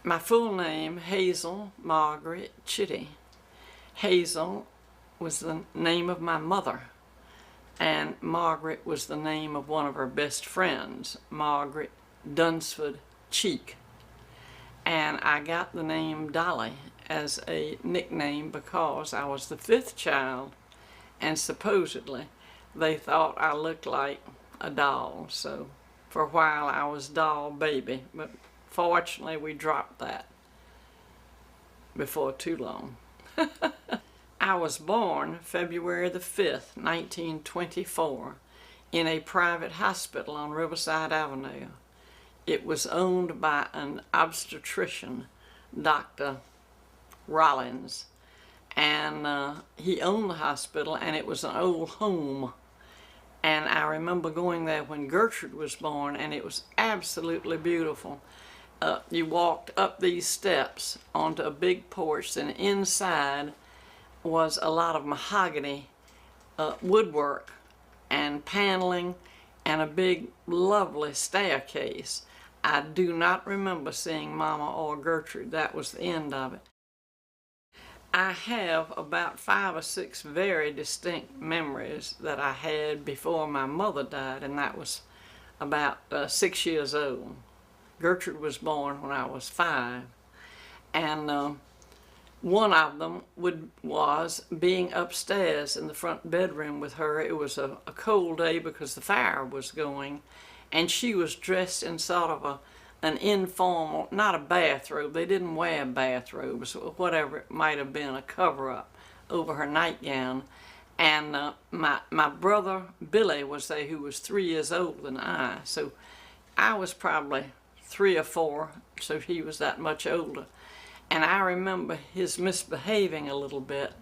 My full name, Hazel Margaret Chitty. Hazel was the name of my mother, and Margaret was the name of one of her best friends, Margaret Dunsford Cheek. And I got the name Dolly as a nickname because I was the fifth child, and supposedly they thought I looked like a doll. So for a while I was doll baby, but fortunately we dropped that before too long. I was born February the 5th, 1924, in a private hospital on Riverside Avenue. It was owned by an obstetrician, Dr. Rollins, and he owned the hospital, and it was an old home. And I remember going there when Gertrude was born, and it was absolutely beautiful. You walked up these steps onto a big porch, and inside was a lot of mahogany woodwork and paneling and a big lovely staircase. I do not remember seeing Mama or Gertrude. That was the end of it. I have about 5 or 6 very distinct memories that I had before my mother died, and that was about 6 years old. Gertrude was born when I was 5, and one of them was being upstairs in the front bedroom with her. It was a cold day because the fire was going, and she was dressed in sort of an informal, not a bathrobe. They didn't wear bathrobes, or whatever it might have been, a cover-up over her nightgown. And my brother Billy was there, who was 3 years older than I. So I was probably 3 or 4, so he was that much older. And I remember his misbehaving a little bit,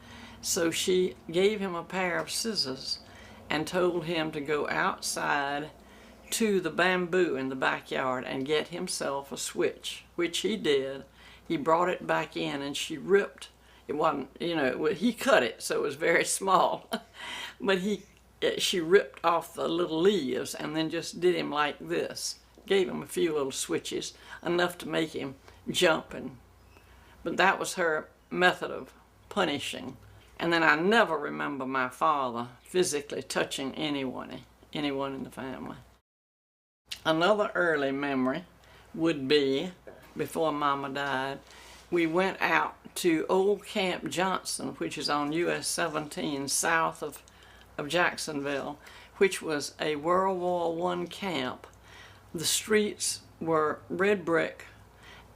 so she gave him a pair of scissors and told him to go outside to the bamboo in the backyard and get himself a switch, which he did. He brought it back in, and she ripped, it wasn't, you know, he cut it, so it was very small, but she ripped off the little leaves and then just did him like this. Gave him a few little switches, enough to make him jump, but that was her method of punishing. And then I never remember my father physically touching anyone in the family. Another early memory would be, before Mama died, we went out to Old Camp Johnson, which is on US 17 south of Jacksonville, which was a World War I camp. The streets were red brick,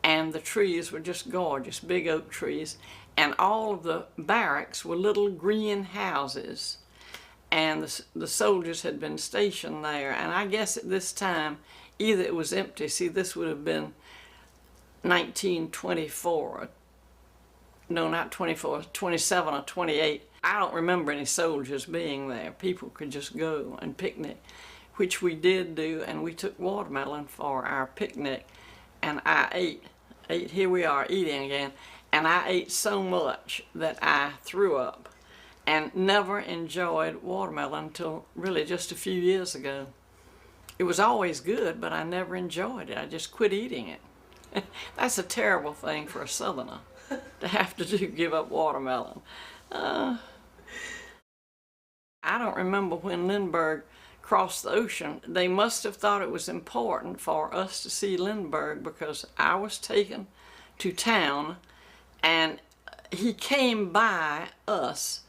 and the trees were just gorgeous, big oak trees, and all of the barracks were little green houses, and the soldiers had been stationed there. And I guess at this time either it was empty, see, this would have been 1924, no, not 24, 27 or 28. I don't remember any soldiers being there. People could just go and picnic, which we did do, and we took watermelon for our picnic, and I ate, here we are eating again, and I ate so much that I threw up, and never enjoyed watermelon until really just a few years ago. It was always good, but I never enjoyed it. I just quit eating it. That's a terrible thing for a Southerner to have to do, give up watermelon. I don't remember when Lindbergh crossed the ocean. They must have thought it was important for us to see Lindbergh because I was taken to town, and he came by us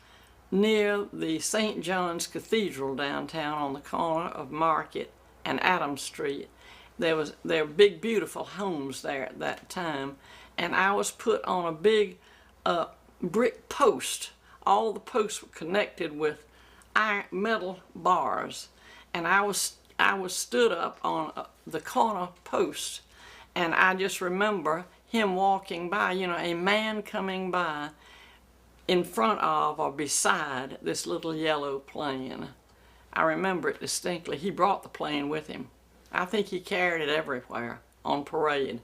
near the St. John's Cathedral downtown on the corner of Market and Adams Street. There were big, beautiful homes there at that time, and I was put on a big brick post. All the posts were connected with metal bars, and I was stood up on the corner post, and I just remember him walking by, you know, a man coming by in front of or beside this little yellow plane. I remember it distinctly. He brought the plane with him. I think he carried it everywhere on parade.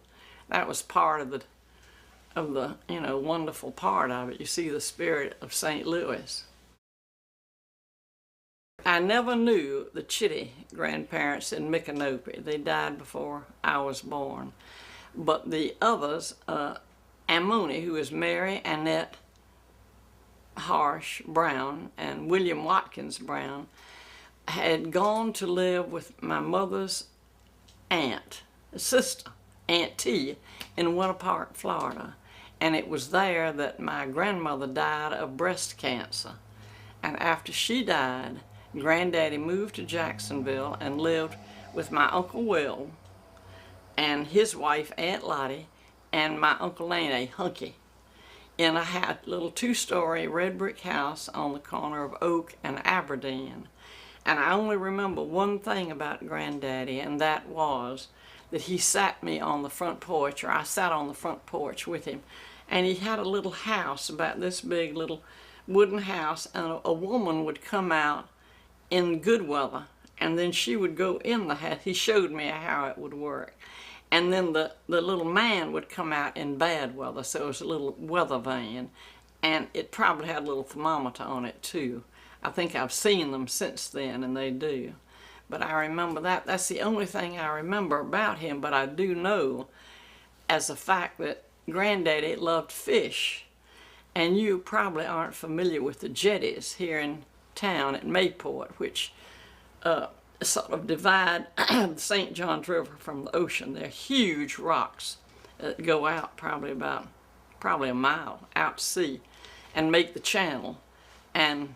That was part of the you know, wonderful part of it. You see the spirit of St. Louis. I never knew the Chitty grandparents in Micanopy. They died before I was born. But the others, Amoni, who is Mary Annette Harsh Brown and William Watkins Brown, had gone to live with my mother's sister, Aunt T, in Winter Park, Florida. And it was there that my grandmother died of breast cancer. And after she died, Granddaddy moved to Jacksonville and lived with my Uncle Will and his wife, Aunt Lottie, and my Uncle Lane, Hunky, in a little two-story red brick house on the corner of Oak and Aberdeen. And I only remember one thing about Granddaddy, and that was that he sat me on the front porch, or I sat on the front porch with him, and he had a little house about this big, little wooden house, and a woman would come out in good weather, and then she would go in the house. He showed me how it would work. And then the little man would come out in bad weather, so it was a little weather van, and it probably had a little thermometer on it too. I think I've seen them since then, and they do. But I remember that. That's the only thing I remember about him, but I do know as a fact that Granddaddy loved fish. And you probably aren't familiar with the jetties here in town at Mayport, which sort of divide the St. Johns River from the ocean. They're huge rocks that go out probably a mile out to sea and make the channel. And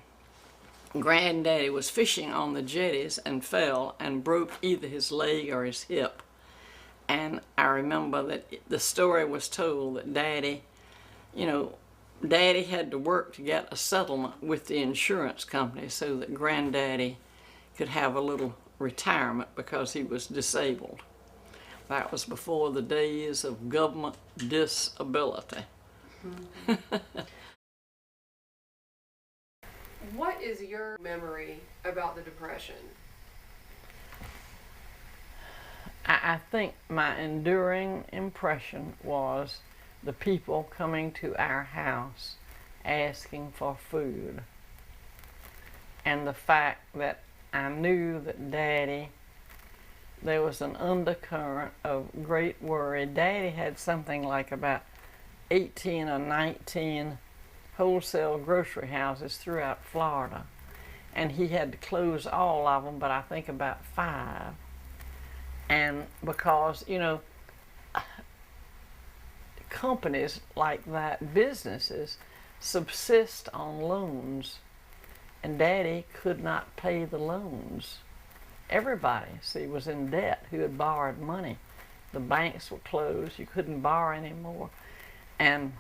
Granddaddy was fishing on the jetties and fell and broke either his leg or his hip. And I remember that the story was told that Daddy had to work to get a settlement with the insurance company so that Granddaddy could have a little retirement because he was disabled. That was before the days of government disability. Mm-hmm. What is your memory about the Depression? I think my enduring impression was the people coming to our house asking for food, and the fact that I knew that Daddy, there was an undercurrent of great worry. Daddy had something like about 18 or 19 wholesale grocery houses throughout Florida, and he had to close all of them, but I think about 5. And because, companies like that, businesses, subsist on loans, and Daddy could not pay the loans. Everybody, see, was in debt who had borrowed money. The banks were closed, you couldn't borrow anymore. And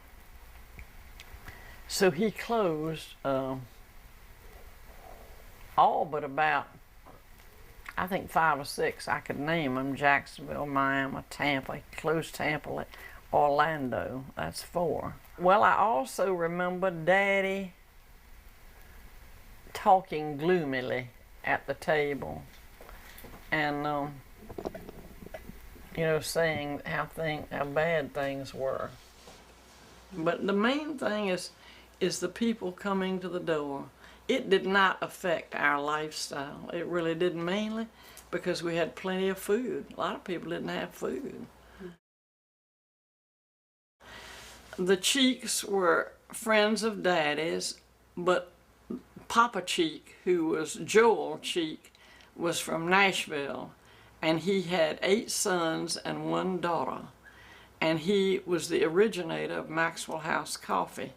so he closed all but about, I think 5 or 6, I could name them: Jacksonville, Miami, Tampa. He closed Tampa, Orlando. That's 4. Well, I also remember Daddy talking gloomily at the table and, saying how bad things were. But the main thing is the people coming to the door. It did not affect our lifestyle. It really didn't, mainly because we had plenty of food. A lot of people didn't have food. The Cheeks were friends of Daddy's, but Papa Cheek, who was Joel Cheek, was from Nashville, and he had 8 sons and 1 daughter. And he was the originator of Maxwell House coffee,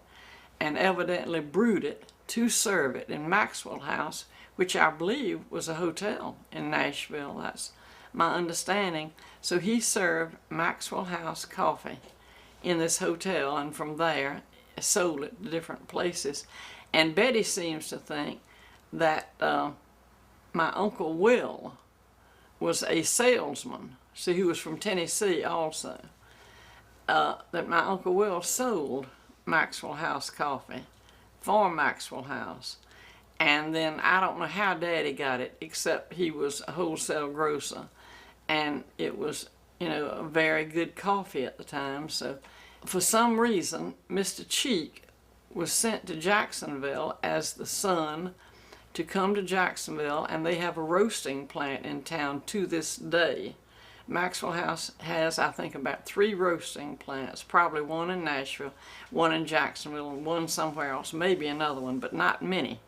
and evidently brewed it to serve it in Maxwell House, which I believe was a hotel in Nashville. That's my understanding. So he served Maxwell House coffee in this hotel, and from there sold it to different places. And Betty seems to think that my Uncle Will was a salesman. See, he was from Tennessee also. That my Uncle Will sold Maxwell House coffee for Maxwell House. And then I don't know how Daddy got it, except he was a wholesale grocer, and it was, a very good coffee at the time. So for some reason, Mr. Cheek was sent to Jacksonville as the son to come to Jacksonville, and they have a roasting plant in town to this day. Maxwell House has, I think, about 3 roasting plants, probably one in Nashville, one in Jacksonville, and one somewhere else, maybe another one, but not many.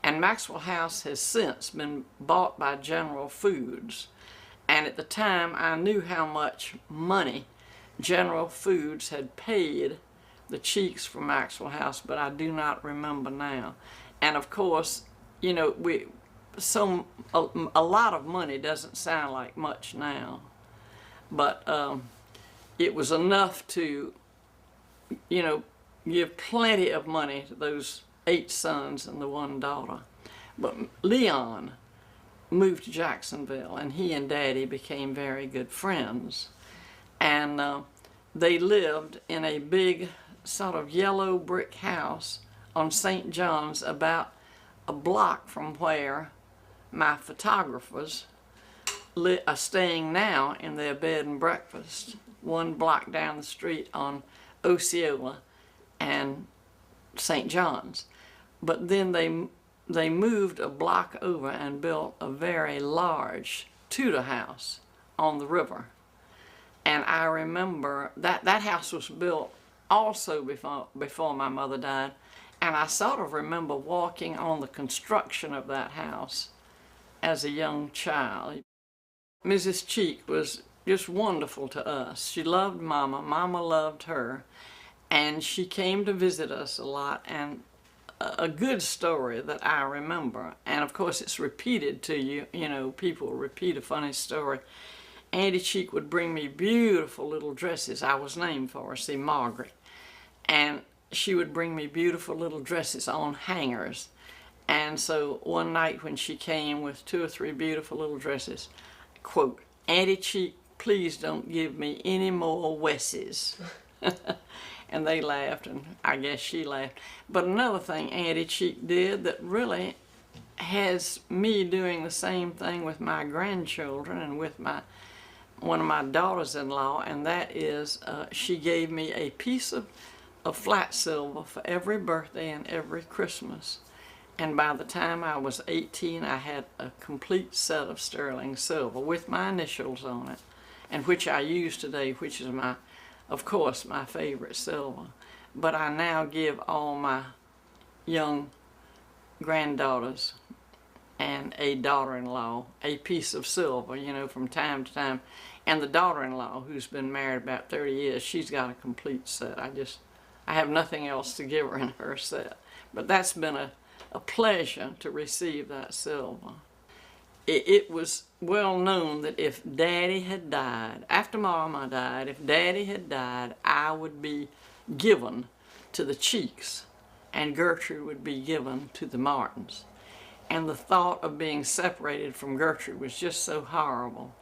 And Maxwell House has since been bought by General Foods. And at the time, I knew how much money General Foods had paid the Cheeks for Maxwell House, but I do not remember now. And of course, you know, a lot of money doesn't sound like much now, but it was enough to, you know, give plenty of money to those 8 sons and the 1 daughter. But Leon moved to Jacksonville, and he and Daddy became very good friends. And they lived in a big sort of yellow brick house on St. John's, about a block from where my photographers are staying now in their bed and breakfast, 1 block down the street on Osceola and St. John's. But then they moved a block over and built a very large Tudor house on the river. And I remember that house was built also before my mother died, and I sort of remember walking on the construction of that house as a young child. Mrs. Cheek was just wonderful to us. She loved Mama, Mama loved her, and she came to visit us a lot. And a good story that I remember, and of course it's repeated to you, you know, people repeat a funny story. Auntie Cheek would bring me beautiful little dresses. I was named for her, see, Margaret. And she would bring me beautiful little dresses on hangers. And so one night when she came with 2 or 3 beautiful little dresses, quote, "Auntie Cheek, please don't give me any more Wesses." And they laughed, and I guess she laughed. But another thing Auntie Cheek did that really has me doing the same thing with my grandchildren and with one of my daughters-in-law, and that is she gave me a piece of flat silver for every birthday and every Christmas. And by the time I was 18, I had a complete set of sterling silver with my initials on it, and which I use today, which is of course, my favorite silver. But I now give all my young granddaughters and a daughter-in-law a piece of silver, you know, from time to time. And the daughter-in-law, who's been married about 30 years, she's got a complete set. I have nothing else to give her in her set. But that's been a pleasure to receive that silver. It was well known that if Daddy had died, after Mama died, if Daddy had died, I would be given to the Cheeks, and Gertrude would be given to the Martins. And the thought of being separated from Gertrude was just so horrible.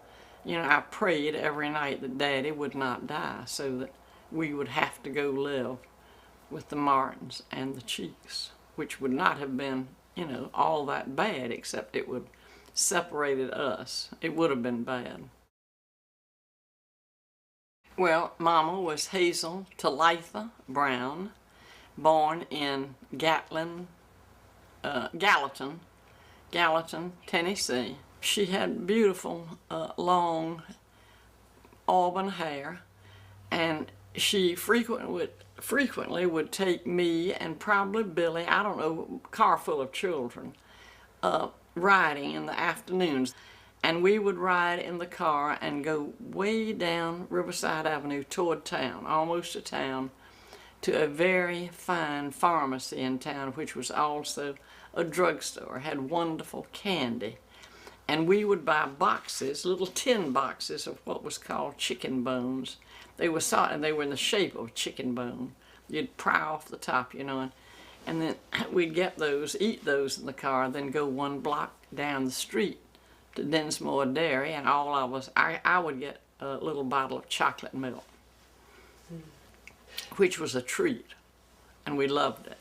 You know, I prayed every night that Daddy would not die, so that we would have to go live with the Martins and the Cheeks, which would not have been, you know, all that bad, except it would separated us. It would have been bad. Well, Mama was Hazel Talitha Brown, born in Gallatin, Tennessee. She had beautiful, long auburn hair, and she frequently would take me and probably Billy, I don't know, a car full of children, riding in the afternoons. And we would ride in the car and go way down Riverside Avenue toward town, almost to town, to a very fine pharmacy in town, which was also a drugstore, had wonderful candy. And we would buy boxes, little tin boxes of what was called chicken bones. They were and they were in the shape of a chicken bone. You'd pry off the top, you know, and then we'd get those, eat those in the car, then go 1 block down the street to Dinsmore Dairy, and all of us, I would get a little bottle of chocolate milk, which was a treat, and we loved it.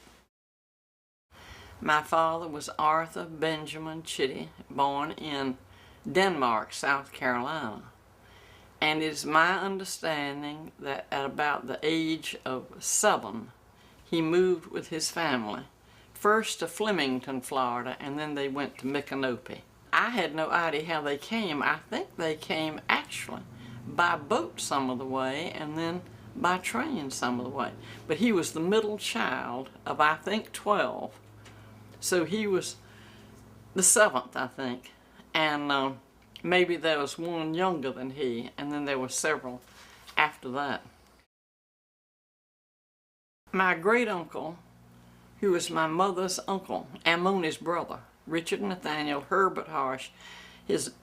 My father was Arthur Benjamin Chitty, born in Denmark, South Carolina. And it's my understanding that at about the age of 7, he moved with his family, first to Flemington, Florida, and then they went to Micanopy. I had no idea how they came. I think they came actually by boat some of the way and then by train some of the way. But he was the middle child of, I think, 12. So he was the 7th, I think. And maybe there was one younger than he, and then there were several after that. My great uncle, who was my mother's uncle, and Moni's brother, Richard Nathaniel Herbert Harsh,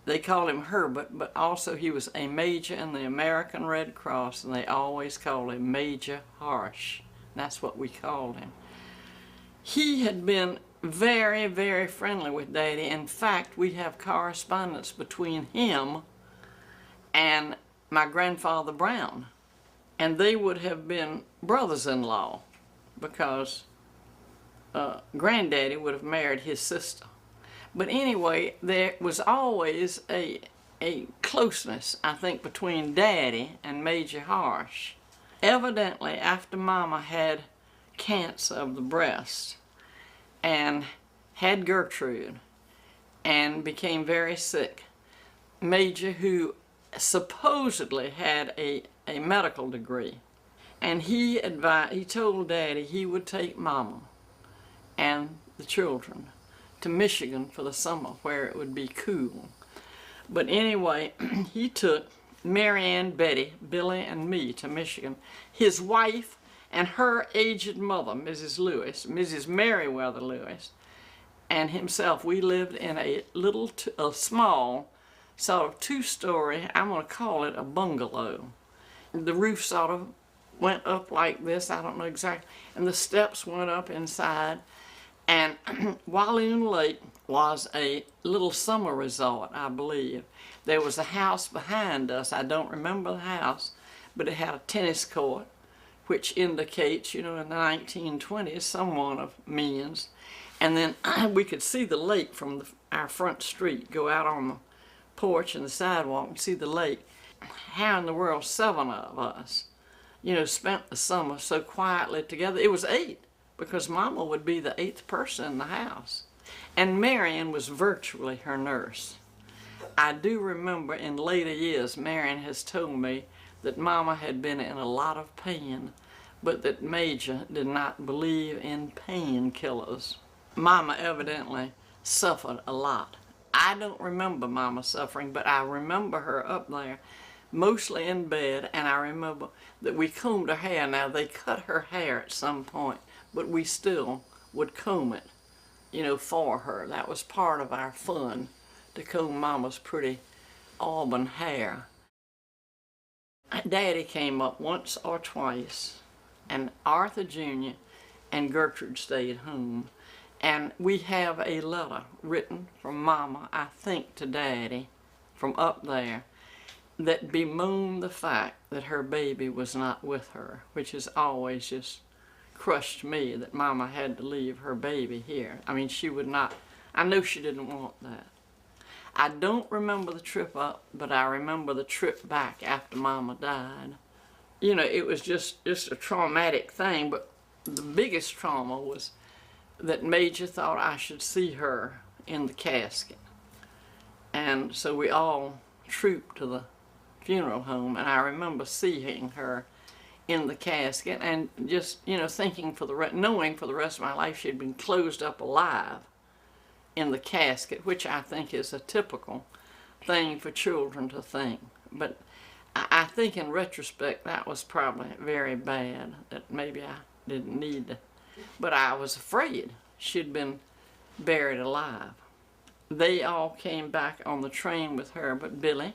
they called him Herbert, but also he was a major in the American Red Cross, and they always called him Major Harsh. That's what we called him. He had been very, very friendly with Daddy. In fact, we have correspondence between him and my grandfather Brown. And they would have been brothers-in-law because Granddaddy would have married his sister. But anyway, there was always a closeness, I think, between Daddy and Major Harsh. Evidently, after Mama had cancer of the breast and had Gertrude and became very sick, Major, who supposedly had a medical degree, and he told Daddy he would take Mama and the children to Michigan for the summer where it would be cool. But anyway, he took Mary Ann, Betty, Billy, and me to Michigan. His wife and her aged mother, Mrs. Lewis, Mrs. Meriwether Lewis, and himself, we lived in a small, sort of 2-story, I'm going to call it a bungalow. The roof sort of went up like this, I don't know exactly, and the steps went up inside. And Walloon Lake was a little summer resort, I believe. There was a house behind us. I don't remember the house, but it had a tennis court, which indicates, you know, in the 1920s, someone of means. And then we could see the lake from our front street, go out on the porch and the sidewalk and see the lake. How in the world 7 of us, you know, spent the summer so quietly together? It was 8. Because Mama would be the 8th person in the house. And Marion was virtually her nurse. I do remember in later years, Marion has told me that Mama had been in a lot of pain, but that Major did not believe in painkillers. Mama evidently suffered a lot. I don't remember Mama suffering, but I remember her up there, mostly in bed, and I remember that we combed her hair. Now, they cut her hair at some point, but we still would comb it, you know, for her. That was part of our fun, to comb Mama's pretty auburn hair. Daddy came up once or twice, and Arthur Jr. and Gertrude stayed home. And we have a letter written from Mama, I think, to Daddy from up there, that bemoaned the fact that her baby was not with her, which has always just crushed me, that Mama had to leave her baby here. I mean, she would not, I know she didn't want that. I don't remember the trip up, but I remember the trip back after Mama died. You know, it was just a traumatic thing, but the biggest trauma was that Major thought I should see her in the casket. And so we all trooped to the funeral home, and I remember seeing her in the casket and just, you know, thinking knowing for the rest of my life she'd been closed up alive in the casket, which I think is a typical thing for children to think. But I think in retrospect that was probably very bad, that maybe I didn't need to. But I was afraid she'd been buried alive. They all came back on the train with her, but Billy,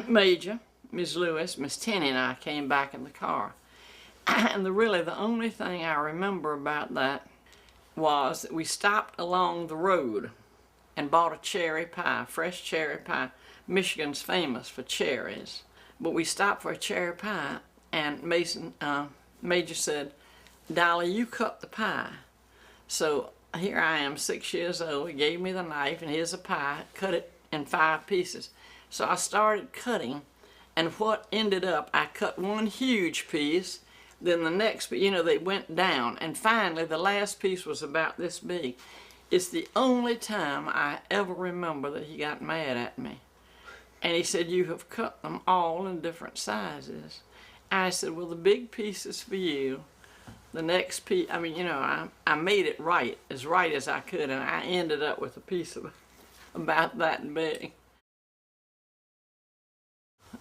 Major, Miss Lewis, Miss Tenny, and I came back in the car. And really the only thing I remember about that was that we stopped along the road and bought a cherry pie, fresh cherry pie. Michigan's famous for cherries. But we stopped for a cherry pie, and Major said, "Dolly, you cut the pie." So here I am, 6 years old. He gave me the knife, and here's a pie, cut it in 5 pieces. So I started cutting, and what ended up, I cut one huge piece, then the next, you know, they went down, and finally the last piece was about this big. It's the only time I ever remember that he got mad at me. And he said, "You have cut them all in different sizes." And I said, "Well, the big piece is for you. The next piece," I mean, you know, I made it right as I could, and I ended up with a piece of about that big.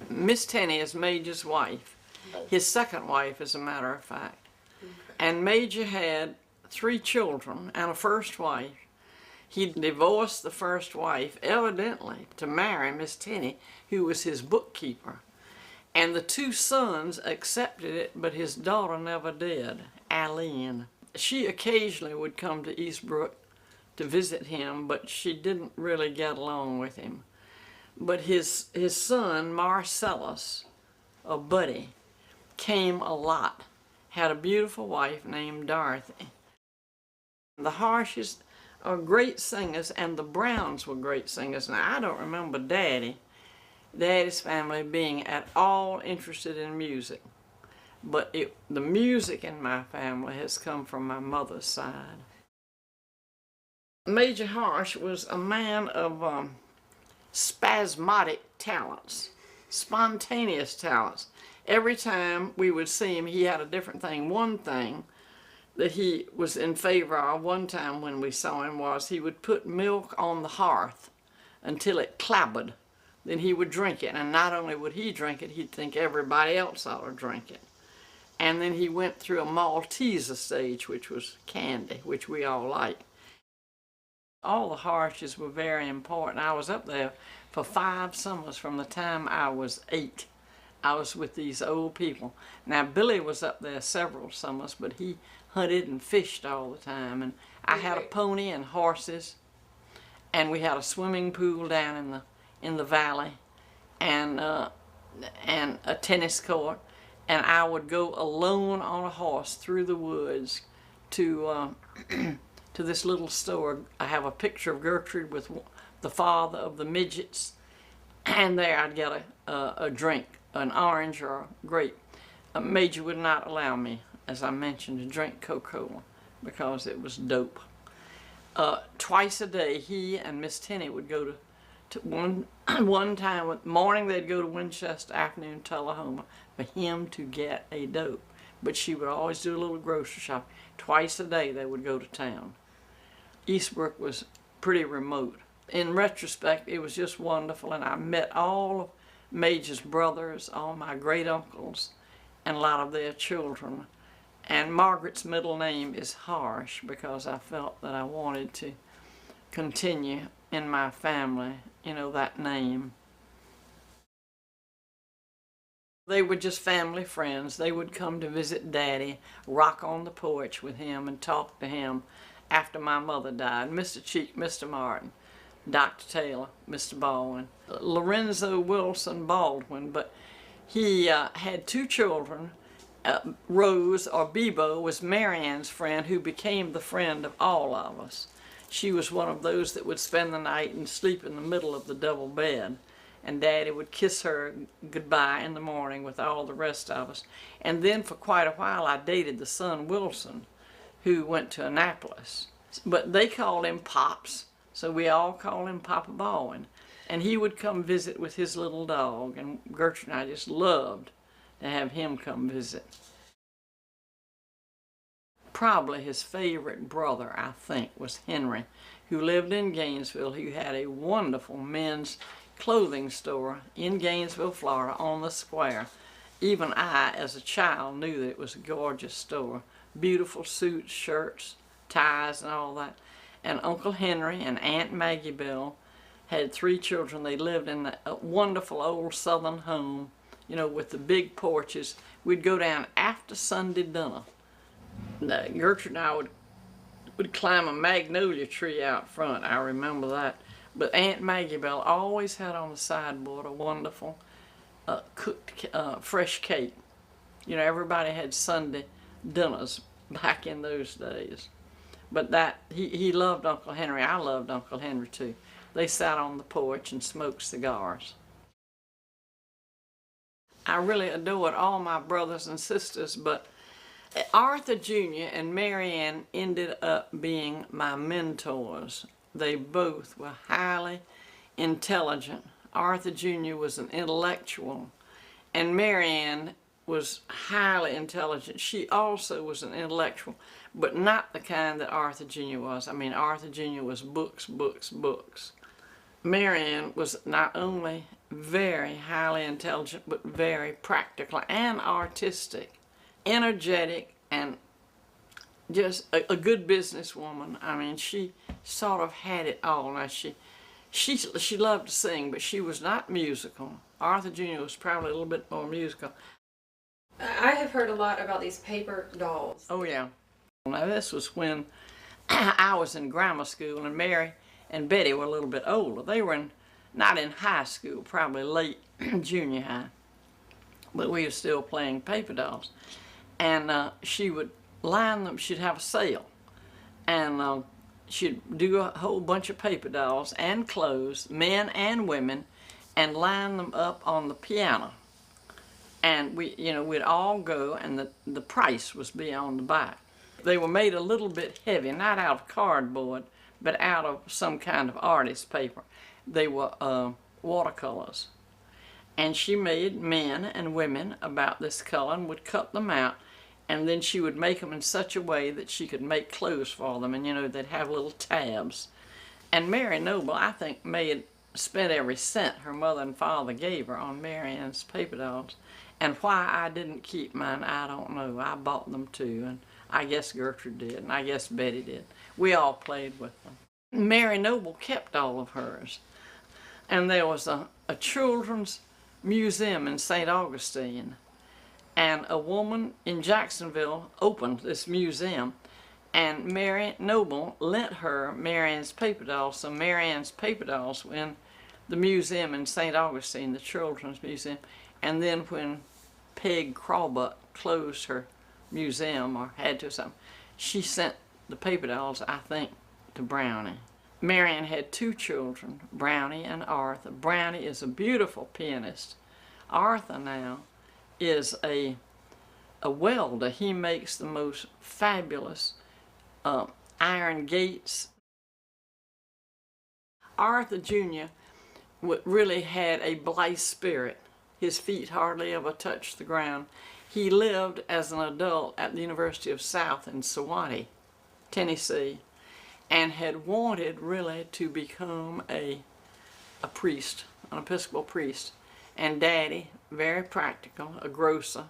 Miss Tenny is Major's wife. His second wife, as a matter of fact. And Major had 3 children and a first wife. He divorced the first wife, evidently, to marry Miss Tenny, who was his bookkeeper. And the 2 sons accepted it, but his daughter never did, Aline. She occasionally would come to Eastbrook to visit him, but she didn't really get along with him. But his son, Marcellus, or Buddy, came a lot. Had a beautiful wife named Dorothy. The Harshes are great singers, and the Browns were great singers. Now, I don't remember Daddy's family being at all interested in music, but the music in my family has come from my mother's side. Major Harsh was a man of spasmodic talents, spontaneous talents. Every time we would see him, he had a different thing. One thing that he was in favor of one time when we saw him was he would put milk on the hearth until it clabbered. Then he would drink it, and not only would he drink it, he'd think everybody else ought to drink it. And then he went through a Malteser stage, which was candy, which we all like. All the Harshes were very important. I was up there for 5 summers from the time I was 8. I was with these old people. Now, Billy was up there several summers, but he hunted and fished all the time. And I had a pony and horses, and we had a swimming pool down in the valley, and a tennis court. And I would go alone on a horse through the woods to to this little store. I have a picture of Gertrude with the father of the midgets, and there I'd get a drink, an orange or a grape. Major would not allow me, as I mentioned, to drink Coca-Cola because it was dope. Twice a day, he and Miss Tenny would go to one time, morning they'd go to Winchester, afternoon Tullahoma, for him to get a dope. But she would always do a little grocery shop. Twice a day they would go to town. Eastbrook was pretty remote. In retrospect, it was just wonderful, and I met all of Major's brothers, all my great uncles, and a lot of their children. And Margaret's middle name is Harsh because I felt that I wanted to continue in my family, you know, that name. They were just family friends. They would come to visit Daddy, rock on the porch with him and talk to him after my mother died. Mr. Cheek, Mr. Martin, Dr. Taylor, Mr. Baldwin, Lorenzo Wilson Baldwin, but he had 2 children. Rose, or Bebo, was Marianne's friend, who became the friend of all of us. She was one of those that would spend the night and sleep in the middle of the double bed, and Daddy would kiss her goodbye in the morning with all the rest of us. And then for quite a while I dated the son Wilson, who went to Annapolis. But they called him Pops, so we all called him Papa Baldwin. And he would come visit with his little dog, and Gertrude and I just loved to have him come visit. Probably his favorite brother, I think, was Henry, who lived in Gainesville, who had a wonderful men's clothing store in Gainesville, Florida, on the square. Even I, as a child, knew that it was a gorgeous store. Beautiful suits, shirts, ties, and all that. And Uncle Henry and Aunt Maggie Bell had 3 children. They lived in a wonderful old southern home, you know, with the big porches. We'd go down after Sunday dinner. Gertrude and I would climb a magnolia tree out front. I remember that. But Aunt Maggie Bell always had on the sideboard a wonderful cooked fresh cake. You know, everybody had Sunday dinners back in those days. But that he loved Uncle Henry. I loved Uncle Henry too. They sat on the porch and smoked cigars. I really adored all my brothers and sisters, but Arthur Jr. and Marianne ended up being my mentors. They both were highly intelligent, Arthur Jr. was an intellectual, and Mary Ann was highly intelligent. She also was an intellectual, but not the kind that Arthur Jr. was. I mean, Arthur Jr. was books, books, books. Mary Ann was not only very highly intelligent, but very practical and artistic, energetic, and just a good businesswoman. I mean, she sort of had it all. Now, she loved to sing, but she was not musical. Arthur Jr. was probably a little bit more musical. I have heard a lot about these paper dolls. Oh, yeah. Now, this was when I was in grammar school, and Mary and Betty were a little bit older. They were not in high school, probably late junior high, but we were still playing paper dolls. And she would line them. She'd have a sale, and she'd do a whole bunch of paper dolls and clothes, men and women, and line them up on the piano. And we'd all go, and the price was be on the back. They were made a little bit heavy, not out of cardboard, but out of some kind of artist paper. They were watercolors. And she made men and women about this color and would cut them out, and then she would make them in such a way that she could make clothes for them, and they'd have little tabs. And Mary Noble, I think, spent every cent her mother and father gave her on Mary Ann's paper dolls. And why I didn't keep mine, I don't know. I bought them too, and I guess Gertrude did, and I guess Betty did. We all played with them. Mary Noble kept all of hers. And there was a children's museum in St. Augustine, and a woman in Jacksonville opened this museum, and Mary Noble lent her Mary Ann's paper dolls. So Mary Ann's paper dolls were in the museum in St. Augustine, the children's museum. And then when Peg Crawbuck closed her museum, or had to something, she sent the paper dolls, I think, to Brownie. Mary Ann had two children, Brownie and Arthur. Brownie is a beautiful pianist. Arthur now is a welder. He makes the most fabulous iron gates. Arthur Jr. really had a blithe spirit. His feet hardly ever touched the ground. He lived as an adult at the University of South in Sewanee, Tennessee, and had wanted really to become a priest, an Episcopal priest. And Daddy, very practical, a grocer,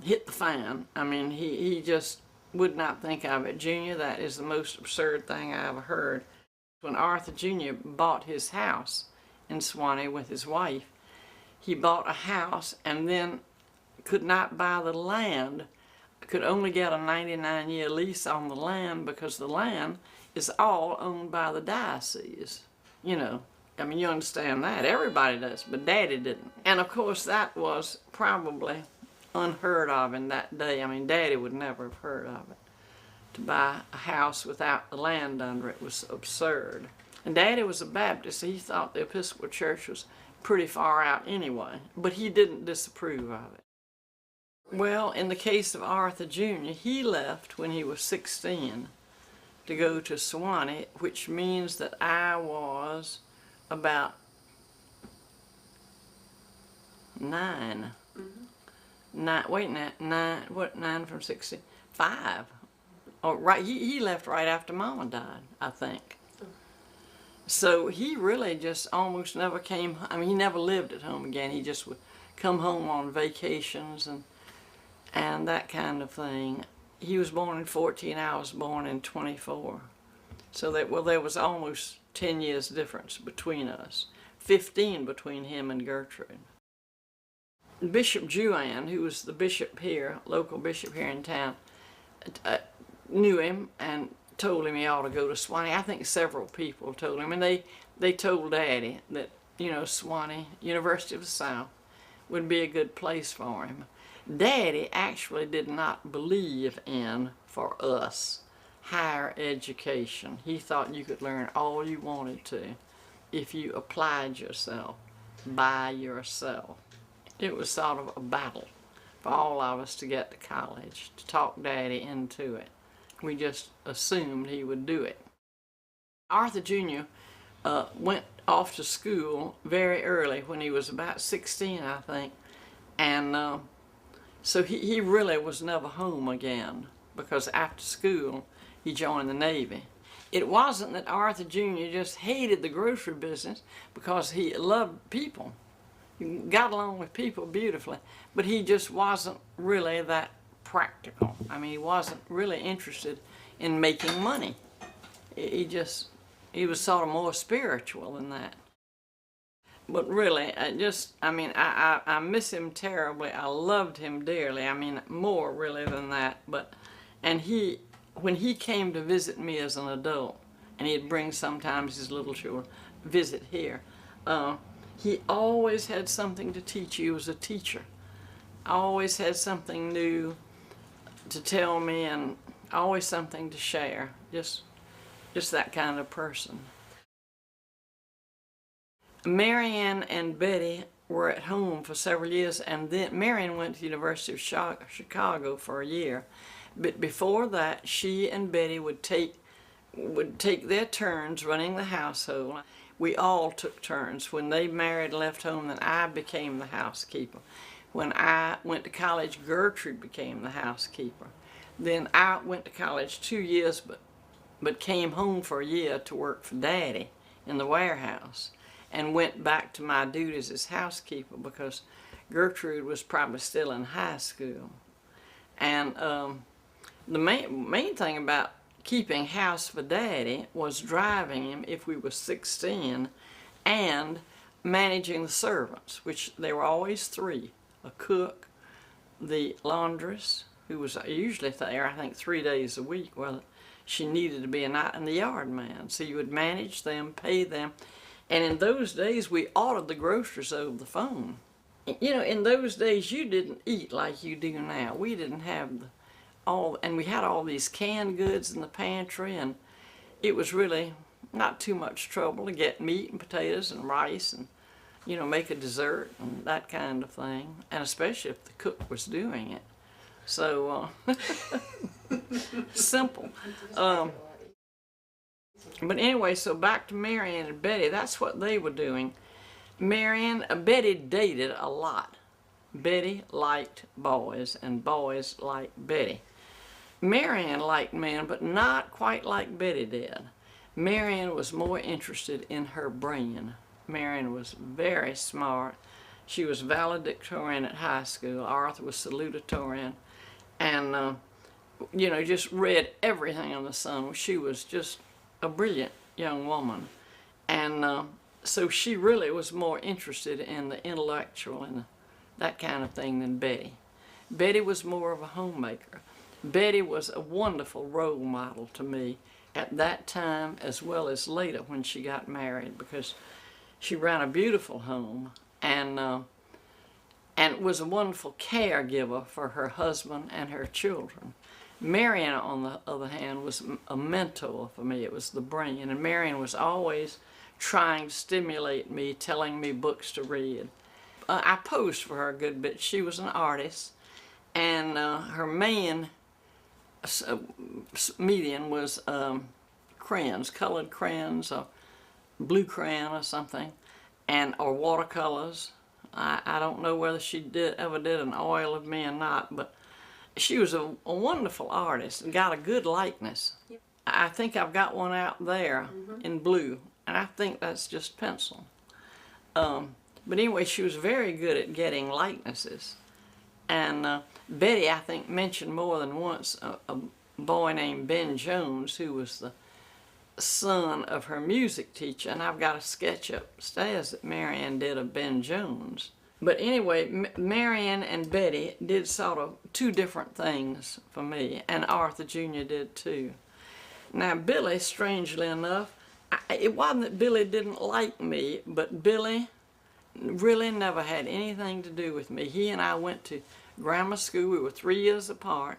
hit the fan. I mean, he just would not think of it. Junior, that is the most absurd thing I ever heard. When Arthur Jr. bought his house in Sewanee with his wife, he bought a house and then could not buy the land, could only get a 99-year lease on the land because the land is all owned by the diocese. I mean, you understand that. Everybody does, but Daddy didn't. And of course, that was probably unheard of in that day. I mean, Daddy would never have heard of it. To buy a house without the land under it was absurd. And Daddy was a Baptist, so he thought the Episcopal Church was pretty far out anyway, but he didn't disapprove of it. Well, in the case of Arthur Jr., he left when he was 16 to go to Sewanee, which means that I was about 9. Mm-hmm. 9 from 16? 5. Oh, right, he left right after Mama died, I think. So he really just almost never came. I mean, he never lived at home again. He just would come home on vacations and that kind of thing. He was born in 14. I was born in 24. So there was almost 10 years difference between us. 15 between him and Gertrude. Bishop Juan, who was the bishop here, local bishop here in town, knew him and told him he ought to go to Sewanee. I think several people told him, and they told Daddy that, Sewanee, University of the South, would be a good place for him. Daddy actually did not believe in, for us, higher education. He thought you could learn all you wanted to if you applied yourself by yourself. It was sort of a battle for all of us to get to college, to talk Daddy into it. We just assumed he would do it. Arthur Jr. Went off to school very early when he was about 16, I think. And so he really was never home again, because after school he joined the Navy. It wasn't that Arthur Jr. just hated the grocery business, because he loved people. He got along with people beautifully, but he just wasn't really that practical. I mean, he wasn't really interested in making money. He was sort of more spiritual than that. But really, I miss him terribly. I loved him dearly. I mean, more really than that. And when he came to visit me as an adult, and he'd bring sometimes his little children visit here, he always had something to teach you as a teacher. Always had something new to tell me, and always something to share. Just that kind of person. Marianne and Betty were at home for several years, and then Marianne went to the University of Chicago for a year. But before that, she and Betty would take their turns running the household. We all took turns. When they married and left home, then I became the housekeeper. When I went to college, Gertrude became the housekeeper. Then I went to college 2 years, but came home for a year to work for Daddy in the warehouse, and went back to my duties as housekeeper because Gertrude was probably still in high school. And the main thing about keeping house for Daddy was driving him if we were 16, and managing the servants, which there were always 3: a cook, the laundress, who was usually there, I think, 3 days a week. Well, she needed to be a night, and the yard man. So you would manage them, pay them. And in those days, we ordered the groceries over the phone. You know, in those days, you didn't eat like you do now. We didn't have and we had all these canned goods in the pantry, and it was really not too much trouble to get meat and potatoes and rice and, you know, make a dessert and that kind of thing. And especially if the cook was doing it. So, simple. But anyway, so back to Marianne and Betty, that's what they were doing. Betty dated a lot. Betty liked boys, and boys liked Betty. Marianne liked men, but not quite like Betty did. Marianne was more interested in her brain. Marianne was very smart. She was valedictorian at high school. Arthur was salutatorian. And, you know, just read everything on the sun. She was just a brilliant young woman. And so she really was more interested in the intellectual and that kind of thing than Betty. Betty was more of a homemaker. Betty was a wonderful role model to me at that time as well as later when she got married, because she ran a beautiful home and was a wonderful caregiver for her husband and her children. Marianne, on the other hand, was a mentor for me. It was the brain, and Marianne was always trying to stimulate me, telling me books to read. I posed for her a good bit. She was an artist, and her main medium was crayons, colored crayons, or blue crayon or something, or watercolors. I don't know whether she ever did an oil of me or not, but she was a wonderful artist and got a good likeness. Yep. I think I've got one out there in blue, and I think that's just pencil. But anyway, she was very good at getting likenesses. And Betty, I think, mentioned more than once a boy named Ben Jones, who was the son of her music teacher, and I've got a sketch upstairs that Marianne did of Ben Jones. But anyway, Marianne and Betty did sort of 2 different things for me, and Arthur Jr. did too. Now Billy, strangely enough, it wasn't that Billy didn't like me, but Billy really never had anything to do with me. He and I went to grammar school. We were 3 years apart,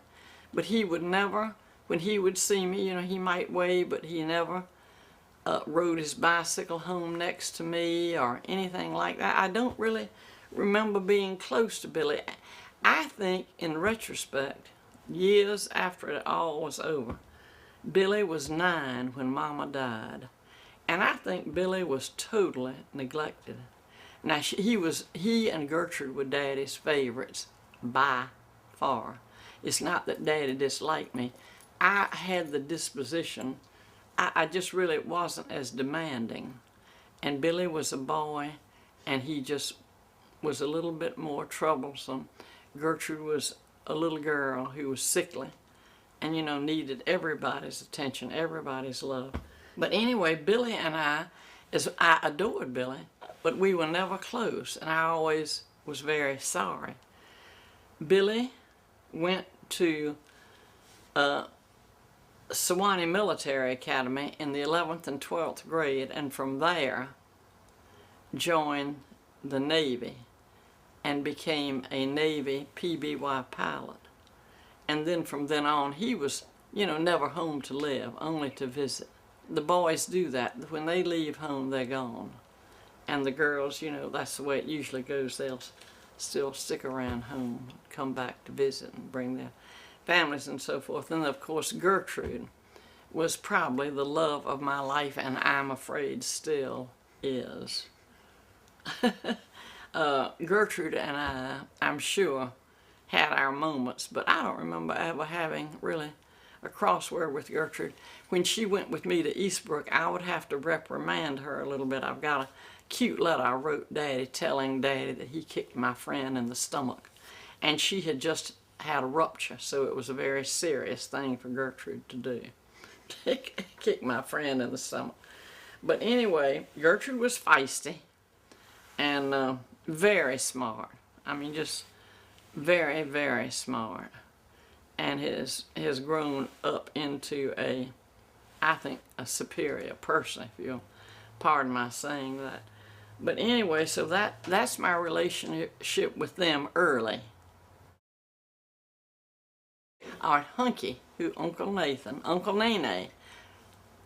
but he would never, when he would see me, you know, he might wave, but he never rode his bicycle home next to me or anything like that. I don't really remember being close to Billy. I think, in retrospect, years after it all was over, Billy was 9 when Mama died, And I think Billy was totally neglected. Now, he and Gertrude were Daddy's favorites by far. It's not that Daddy disliked me. I had the disposition. I just really wasn't as demanding. And Billy was a boy, and he just was a little bit more troublesome. Gertrude was a little girl who was sickly and, needed everybody's attention, everybody's love. But anyway, Billy and I adored Billy, but we were never close, and I always was very sorry. Billy went to Sewanee Military Academy in the 11th and 12th grade, and from there joined the Navy and became a Navy PBY pilot. And then from then on, he was, never home to live, only to visit. The boys do that. When they leave home, they're gone. And the girls, that's the way it usually goes. They'll still stick around home, come back to visit and bring their families and so forth. And of course, Gertrude was probably the love of my life, and I'm afraid still is. Gertrude and I'm sure, had our moments, but I don't remember ever having really a crossword with Gertrude. When she went with me to Eastbrook, I would have to reprimand her a little bit. I've got a cute letter I wrote Daddy telling Daddy that he kicked my friend in the stomach. And she had just had a rupture, so it was a very serious thing for Gertrude to do. Kick my friend in the stomach. But anyway, Gertrude was feisty and very smart. I mean, just very, very smart. And has grown up into I think, a superior person, if you'll pardon my saying that. But anyway, so that's my relationship with them early. Our Hunky, Uncle Nene,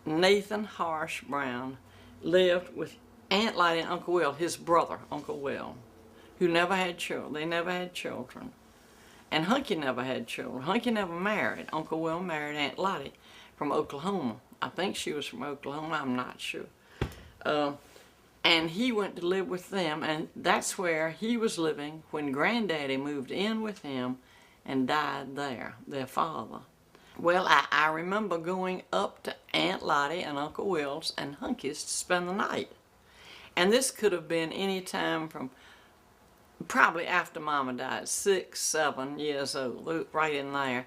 Nathan Harsh Brown, lived with Aunt Lottie and Uncle Will, his brother, Uncle Will, who never had children. They never had children. And Hunky never had children. Hunky never married. Uncle Will married Aunt Lottie from Oklahoma. I think she was from Oklahoma, I'm not sure. And he went to live with them, and that's where he was living when Granddaddy moved in with him and died there, their father. Well, I remember going up to Aunt Lottie and Uncle Will's and Hunky's to spend the night. And this could have been any time from probably after Mama died, 6, 7 years old, right in there.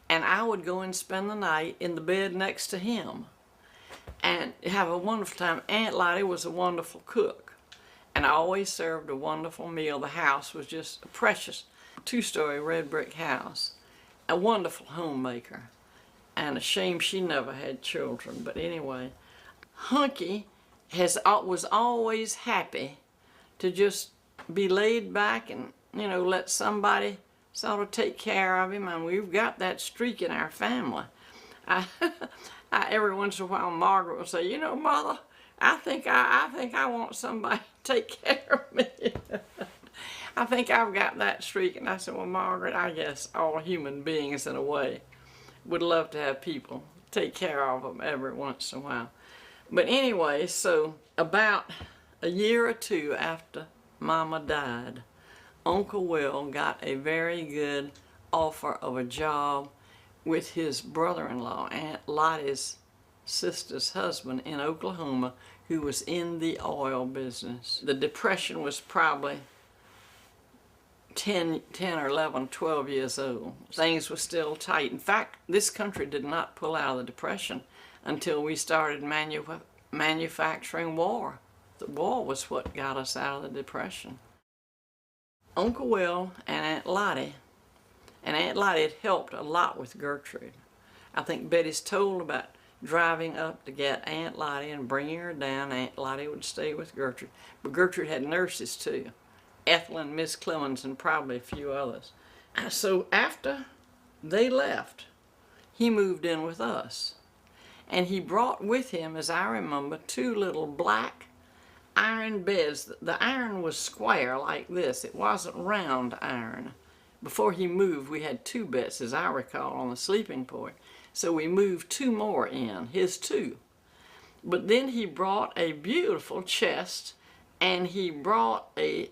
And I would go and spend the night in the bed next to him and have a wonderful time. Aunt Lottie was a wonderful cook, and I always served a wonderful meal. The house was just a precious 2-story red brick house. A wonderful homemaker, and a shame she never had children. But anyway, Hunky was always happy to just be laid back and, let somebody sort of take care of him, and we've got that streak in our family. Every once in a while, Margaret will say, Mother, I think I want somebody to take care of me. I think I've got that streak. And I said, well, Margaret, I guess all human beings, in a way, would love to have people take care of them every once in a while. But anyway, so about a year or two after Mama died, Uncle Will got a very good offer of a job with his brother-in-law, Aunt Lottie's sister's husband in Oklahoma, who was in the oil business. The Depression was probably 10 or 11, 12 years old. Things were still tight. In fact, this country did not pull out of the Depression until we started manufacturing war. The war was what got us out of the Depression. Uncle Will and Aunt Lottie had helped a lot with Gertrude. I think Betty's told about driving up to get Aunt Lottie and bringing her down. Aunt Lottie would stay with Gertrude. But Gertrude had nurses too. Ethel and Miss Clemens and probably a few others. So after they left, he moved in with us. And he brought with him, as I remember, 2 little black iron beds. The iron was square like this. It wasn't round iron. Before he moved, we had 2 beds, as I recall, on the sleeping porch. So we moved 2 more in, his 2. But then he brought a beautiful chest, and he brought a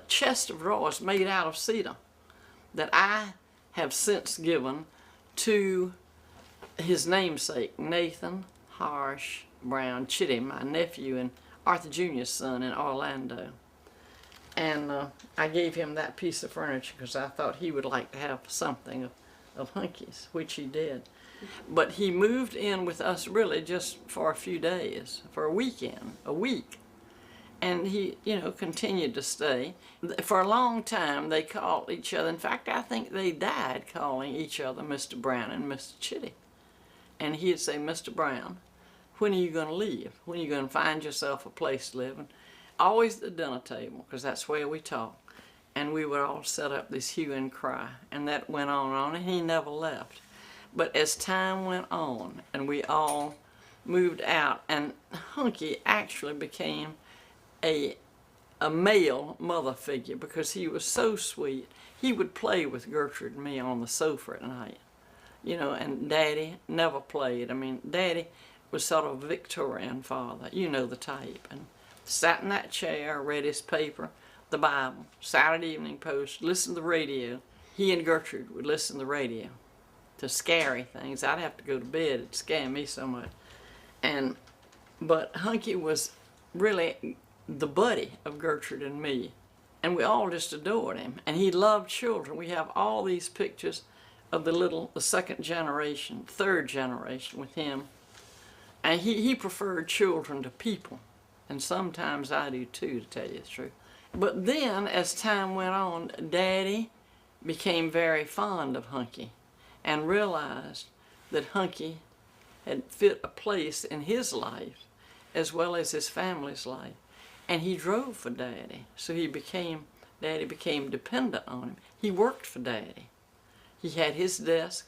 chest of drawers made out of cedar that I have since given to his namesake, Nathan Harsh Brown Chitty, my nephew and Arthur Jr.'s son in Orlando. And I gave him that piece of furniture because I thought he would like to have something of Hunky's, which he did. But he moved in with us really just for a few days, for a weekend, a week. And he, continued to stay. For a long time, they called each other. In fact, I think they died calling each other Mr. Brown and Mr. Chitty. And he'd say, Mr. Brown, when are you going to leave? When are you going to find yourself a place to live? And always at the dinner table, because that's where we talk. And we would all set up this hue and cry. And that went on, and he never left. But as time went on, and we all moved out, and Hunky actually became a male mother figure because he was so sweet. He would play with Gertrude and me on the sofa at night, and Daddy never played. I mean, Daddy was sort of a Victorian father, the type, and sat in that chair, read his paper, the Bible, Saturday Evening Post, listened to the radio. He and Gertrude would listen to the radio to scary things. I'd have to go to bed. It'd scare me so much. But Hunky was really the buddy of Gertrude and me, and we all just adored him. And he loved children. We have all these pictures of the second generation, third generation with him. And he preferred children to people, and sometimes I do too, to tell you the truth. But then, as time went on, Daddy became very fond of Hunky and realized that Hunky had fit a place in his life as well as his family's life. And he drove for Daddy, so Daddy became dependent on him. He worked for Daddy. He had his desk,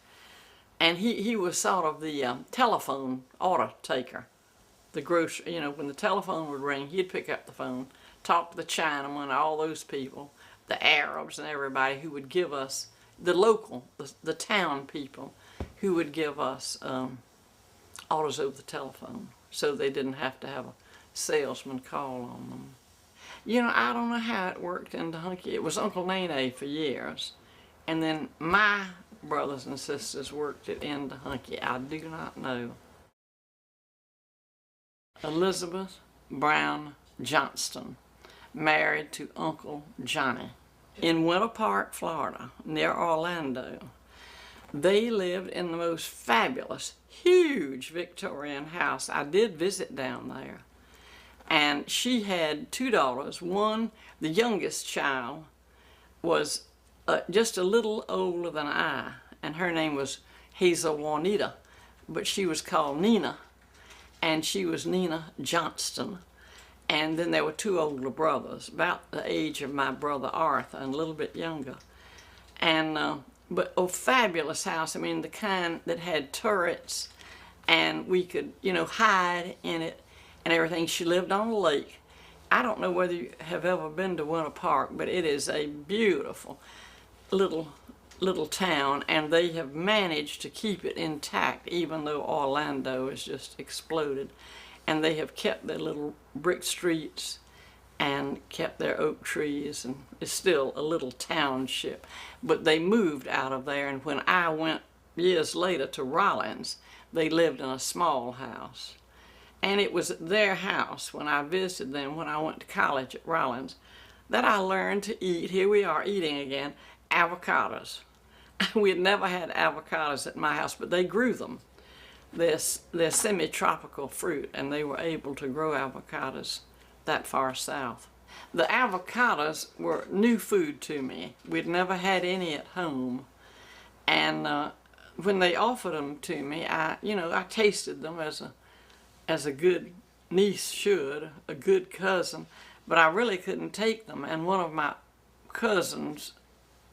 and he was sort of the telephone order taker. The grocer, when the telephone would ring, he'd pick up the phone, talk to the Chinaman, all those people, the Arabs and everybody who would give us, the town people, who would give us orders over the telephone, so they didn't have to have a salesman call on them. I don't know how it worked into Hunky. It was Uncle Nene for years, and then my brothers and sisters worked it into Hunky. I do not know. Elizabeth Brown Johnston, married to Uncle Johnny in Winter Park, Florida, near Orlando. They lived in the most fabulous, huge Victorian house. I did visit down there. And she had two daughters. One, the youngest child, was just a little older than I, and her name was Hazel Juanita, but she was called Nina, and she was Nina Johnston. And then there were two older brothers, about the age of my brother Arthur, and a little bit younger. And but a fabulous house. I mean, the kind that had turrets, and we could, hide in it and everything. She lived on a lake. I don't know whether you have ever been to Winter Park, but it is a beautiful little town, and they have managed to keep it intact, even though Orlando has just exploded. And they have kept their little brick streets and kept their oak trees, and it's still a little township. But they moved out of there, and when I went years later to Rollins, they lived in a small house. And it was at their house, when I visited them when I went to college at Rollins, that I learned to eat, here we are eating again, avocados. We had never had avocados at my house, but they grew them. They're semi-tropical fruit, and they were able to grow avocados that far south. The avocados were new food to me. We'd never had any at home. And when they offered them to me, I tasted them as a good niece should, a good cousin, but I really couldn't take them. And one of my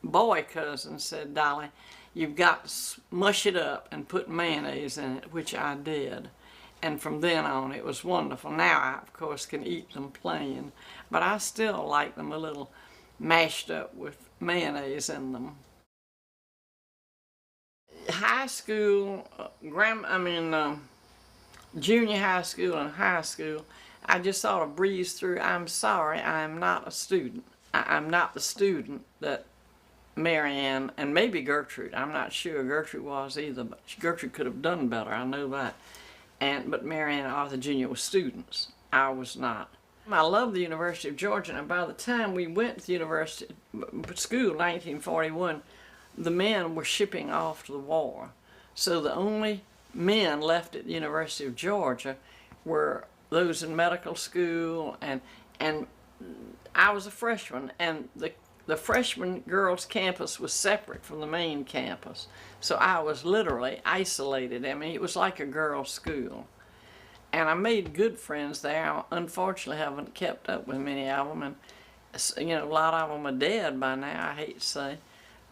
boy cousins said, "Dolly, you've got to mush it up and put mayonnaise in it," which I did. And from then on, it was wonderful. Now I, of course, can eat them plain, but I still like them a little mashed up with mayonnaise in them. High school, junior high school and high school, I just sort of breezed through. I'm sorry, I'm not a student. I'm not the student that Marianne and maybe Gertrude, I'm not sure Gertrude was either, but Gertrude could have done better, I know that. But Marianne and Arthur Jr. were students. I was not. I loved the University of Georgia, and by the time we went to the university school in 1941, the men were shipping off to the war. So the only men left at the University of Georgia were those in medical school, and I was a freshman, and the freshman girls' campus was separate from the main campus. So I was literally isolated. I mean, it was like a girls' school. And I made good friends there. I unfortunately haven't kept up with many of them, and you know, a lot of them are dead by now, I hate to say.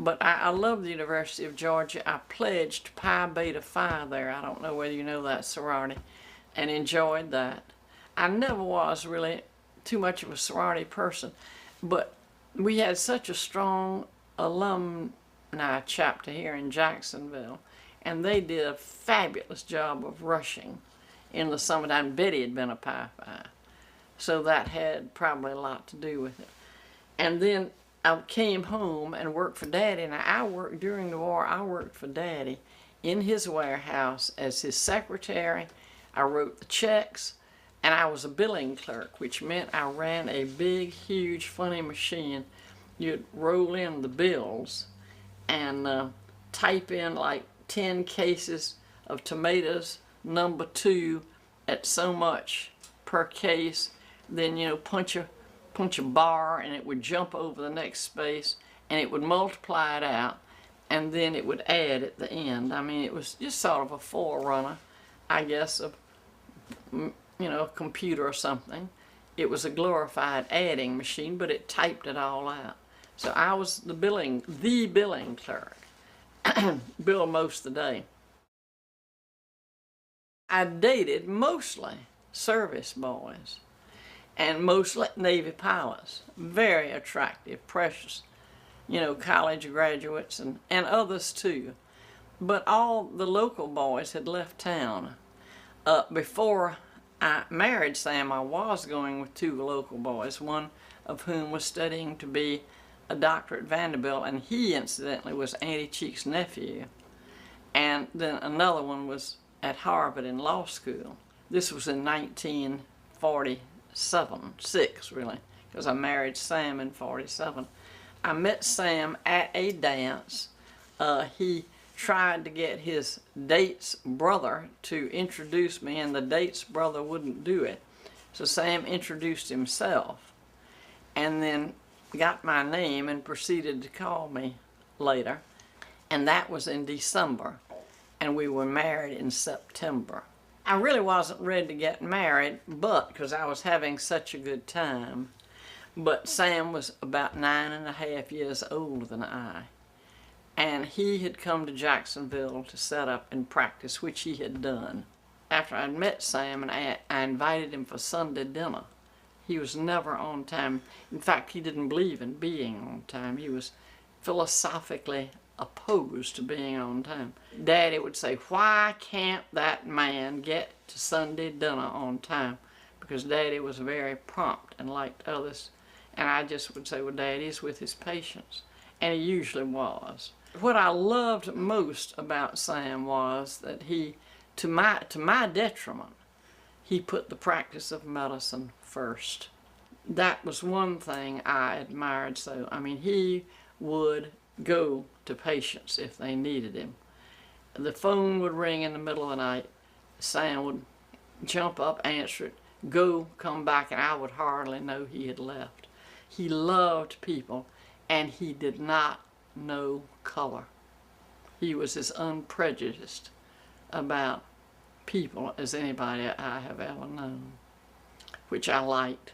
But I love the University of Georgia. I pledged Pi Beta Phi there. I don't know whether you know that sorority, and enjoyed that. I never was really too much of a sorority person, but we had such a strong alumni chapter here in Jacksonville, and they did a fabulous job of rushing in the summertime. Betty had been a Pi Phi, so that had probably a lot to do with it. And then I came home and worked for Daddy, and I worked during the war. I worked for Daddy in his warehouse as his secretary. I wrote the checks, and I was a billing clerk, which meant I ran a big, huge, funny machine. You'd roll in the bills and type in like 10 cases of tomatoes, number 2 at so much per case. Then, you know, punch a bar, and it would jump over the next space, and it would multiply it out, and then it would add at the end. I mean, it was just sort of a forerunner, I guess, of, you know, a computer or something. It was a glorified adding machine, but it typed it all out. So I was the billing clerk. Billed most of the day. I dated mostly service boys and mostly Navy pilots. Very attractive, precious, you know, college graduates and others too. But all the local boys had left town. Before I married Sam, I was going with 2 local boys, one of whom was studying to be a doctor at Vanderbilt, and he incidentally was Auntie Cheek's nephew. And then another one was at Harvard in law school. This was in 1946 really, because I married Sam in 47. I met Sam at a dance. He tried to get his date's brother to introduce me, and the date's brother wouldn't do it. So Sam introduced himself and then got my name and proceeded to call me later. And that was in December, and we were married in September. I really wasn't ready to get married, but because I was having such a good time. But Sam was about 9.5 years older than I, and he had come to Jacksonville to set up and practice, which he had done. After I'd met Sam, and I invited him for Sunday dinner. He was never on time. In fact, he didn't believe in being on time. He was philosophically opposed to being on time. Daddy would say, "Why can't that man get to Sunday dinner on time?" Because Daddy was very prompt and liked others. And I just would say, well, Daddy's with his patients. And he usually was. What I loved most about Sam was that he, to my detriment, he put the practice of medicine first. That was one thing I admired so. I mean, he would go to patients if they needed him. The phone would ring in the middle of the night. Sam would jump up, answer it, go, come back, and I would hardly know he had left. He loved people, and he did not know color. He was as unprejudiced about people as anybody I have ever known, which I liked.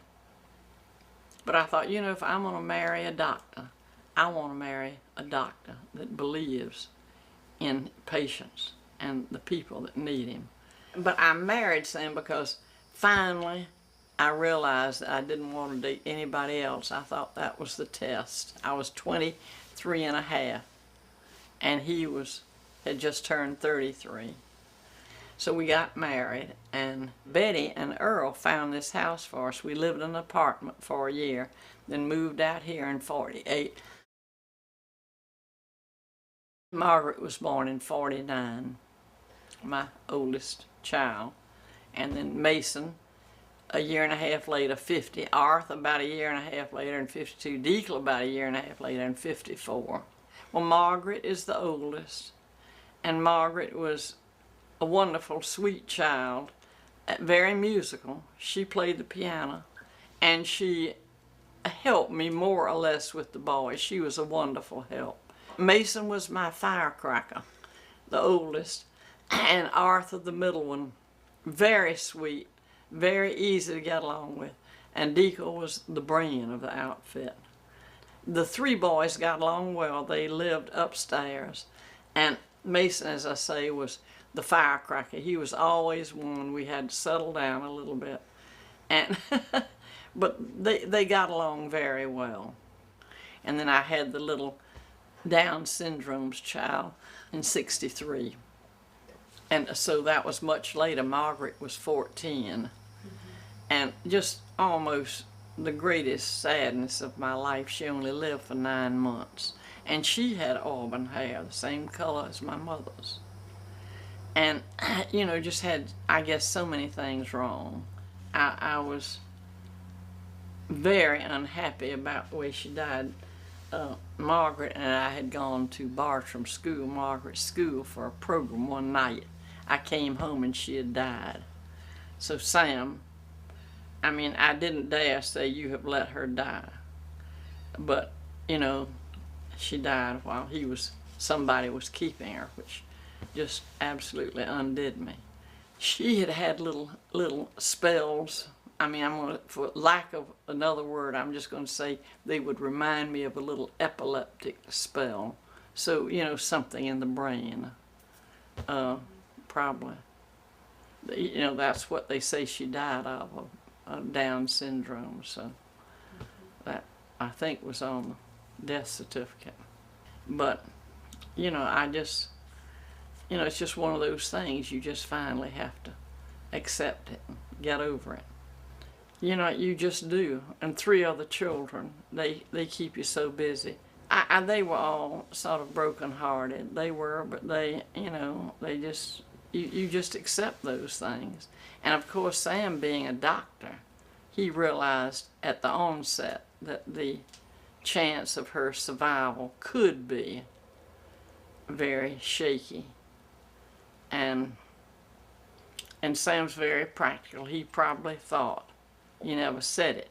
But I thought, you know, if I'm going to marry a doctor, I want to marry a doctor that believes in patients and the people that need him. But I married Sam because finally I realized that I didn't want to date anybody else. I thought that was the test. I was 23.5, and he had just turned 33. So we got married, and Betty and Earl found this house for us. We lived in an apartment for a year, then moved out here in 48. Margaret was born in 49, my oldest child. And then Mason, a year and a half later, 50. Arthur, about a year and a half later, and 52. Deacle, about a year and a half later, and 54. Well, Margaret is the oldest, and Margaret was a wonderful, sweet child, very musical. She played the piano, and she helped me more or less with the boys. She was a wonderful help. Mason was my firecracker, the oldest, and Arthur, the middle one, very sweet, very easy to get along with, and Deacle was the brain of the outfit. The three boys got along well. They lived upstairs, and Mason, as I say, was the firecracker. He was always one. We had to settle down a little bit, and but they got along very well. And then I had the little Down syndrome's child in 63. And so that was much later. Margaret was 14. And just almost the greatest sadness of my life, she only lived for 9 months. And she had auburn hair, the same color as my mother's. And, you know, just had, I guess, so many things wrong. I was very unhappy about the way she died. Margaret and I had gone to Bartram School, Margaret's school, for a program one night. I came home and she had died. So Sam, I mean, I didn't dare say, "You have let her die." But, you know, she died while somebody was keeping her, which just absolutely undid me. She had had little spells. I mean, for lack of another word, I'm just going to say they would remind me of a little epileptic spell. So, you know, something in the brain, probably. You know, that's what they say she died of Down syndrome. So that, I think, was on the death certificate. But, you know, you know, it's just one of those things. You just finally have to accept it and get over it. You know, you just do. And 3 other children, they keep you so busy. They were all sort of broken-hearted. They were, but they, you know, they just, you just accept those things. And of course, Sam, being a doctor, he realized at the onset that the chance of her survival could be very shaky. And Sam's very practical. He probably thought, he never said it,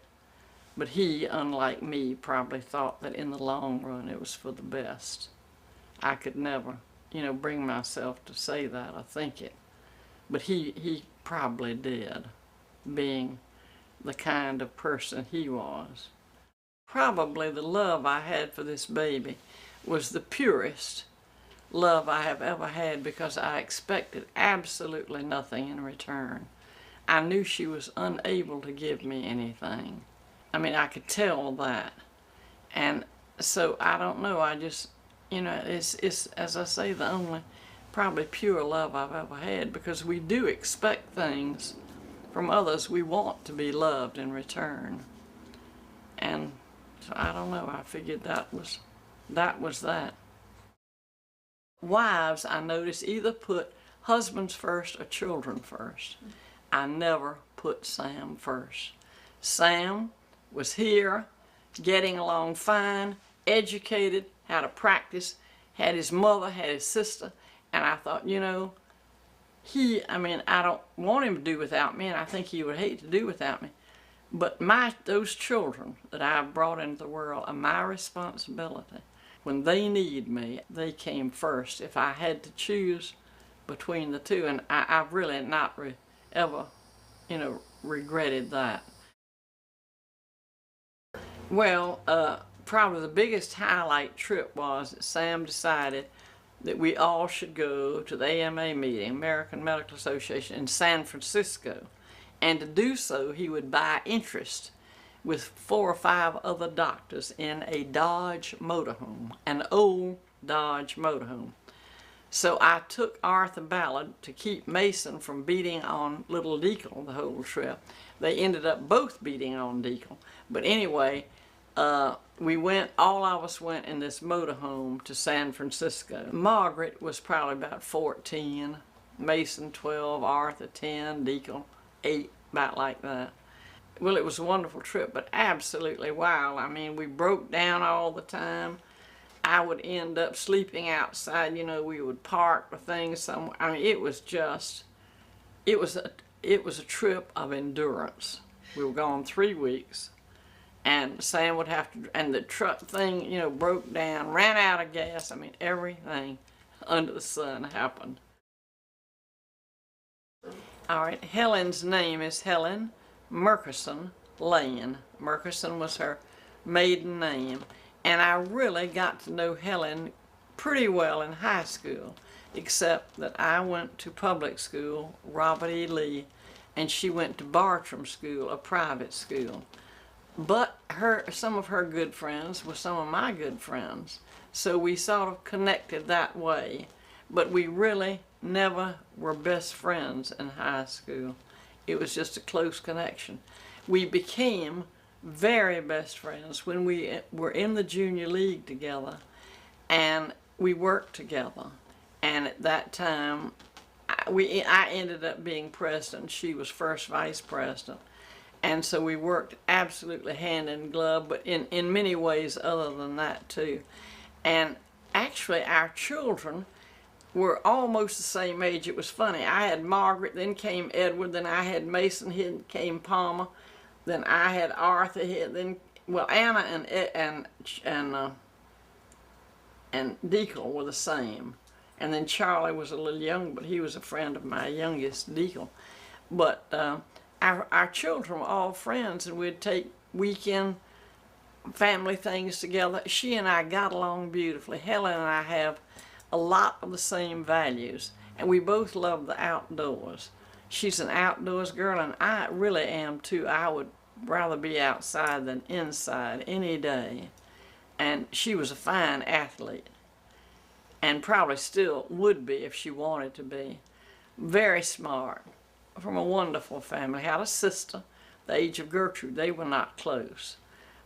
but he, unlike me, probably thought that in the long run it was for the best. I could never, you know, bring myself to say that or think it, but he probably did, being the kind of person he was. Probably the love I had for this baby was the purest love I have ever had, because I expected absolutely nothing in return. I knew she was unable to give me anything. I mean, I could tell that. And so, I don't know, I just, you know, it's as I say, the only probably pure love I've ever had, because we do expect things from others. We want to be loved in return. And so, I don't know, I figured that was that. Wives, I notice, either put husbands first or children first. I never put Sam first. Sam was here, getting along fine, educated, how to practice, had his mother, had his sister, and I thought, you know, I mean, I don't want him to do without me, and I think he would hate to do without me, but those children that I've brought into the world are my responsibility. When they need me, they came first. If I had to choose between the two, and I've really not ever, you know, regretted that. Well, probably the biggest highlight trip was that Sam decided that we all should go to the AMA meeting, American Medical Association, in San Francisco. And to do so, he would buy interest with 4 or 5 other doctors in a Dodge motorhome, an old Dodge motorhome. So I took Arthur Ballard to keep Mason from beating on little Deacle the whole trip. They ended up both beating on Deacle. But anyway, we went, all of us went in this motorhome to San Francisco. Margaret was probably about 14, Mason 12, Arthur 10, Deacle 8, about like that. Well, it was a wonderful trip, but absolutely wild. I mean, we broke down all the time. I would end up sleeping outside. You know, we would park the things somewhere. I mean, it was just, it was a trip of endurance. We were gone 3 weeks, and Sam would have to, and the truck thing, you know, broke down, ran out of gas. I mean, everything under the sun happened. All right, Helen's name is Helen Murkison Lane. Murkison was her maiden name. And I really got to know Helen pretty well in high school, except that I went to public school, Robert E. Lee, and she went to Bartram School, a private school. But some of her good friends were some of my good friends, so we sort of connected that way. But we really never were best friends in high school. It was just a close connection. We became very best friends when we were in the junior league together, and we worked together. And at that time, I ended up being president. She was first vice president. And so we worked absolutely hand in glove, but in many ways other than that too. And actually our children were almost the same age. It was funny. I had Margaret, then came Edward, then I had Mason, then came Palmer, then I had Arthur here, then, well, Anna and Deacle were the same. And then Charlie was a little young, but he was a friend of my youngest, Deacle. But our children were all friends, and we'd take weekend family things together. She and I got along beautifully. Helen and I have a lot of the same values, and we both love the outdoors. She's an outdoors girl, and I really am too. I would rather be outside than inside any day. And she was a fine athlete, and probably still would be if she wanted to be. Very smart, from a wonderful family. Had a sister, the age of Gertrude. They were not close,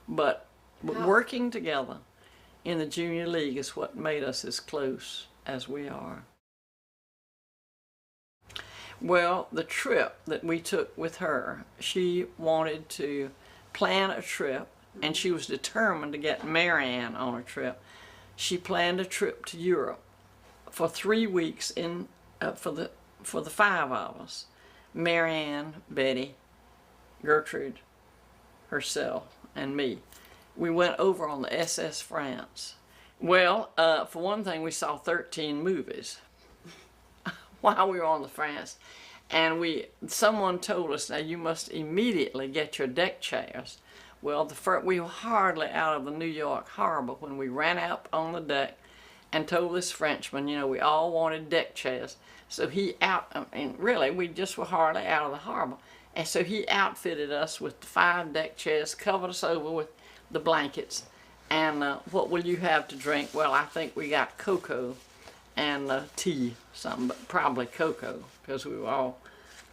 but working together in the junior league is what made us as close as we are. Well, the trip that we took with her, she wanted to plan a trip, and she was determined to get Marianne on a trip. She planned a trip to Europe for 3 weeks for the 5 of us. Marianne, Betty, Gertrude, herself, and me. We went over on the SS France. Well, for one thing, we saw 13 movies while we were on the France. And someone told us, now you must immediately get your deck chairs. Well, we were hardly out of the New York harbor when we ran up on the deck and told this Frenchman, you know, we all wanted deck chairs. So really, we just were hardly out of the harbor. And so he outfitted us with the 5 deck chairs, covered us over with the blankets. And what will you have to drink? Well, I think we got cocoa and tea, something, but probably cocoa, because we were all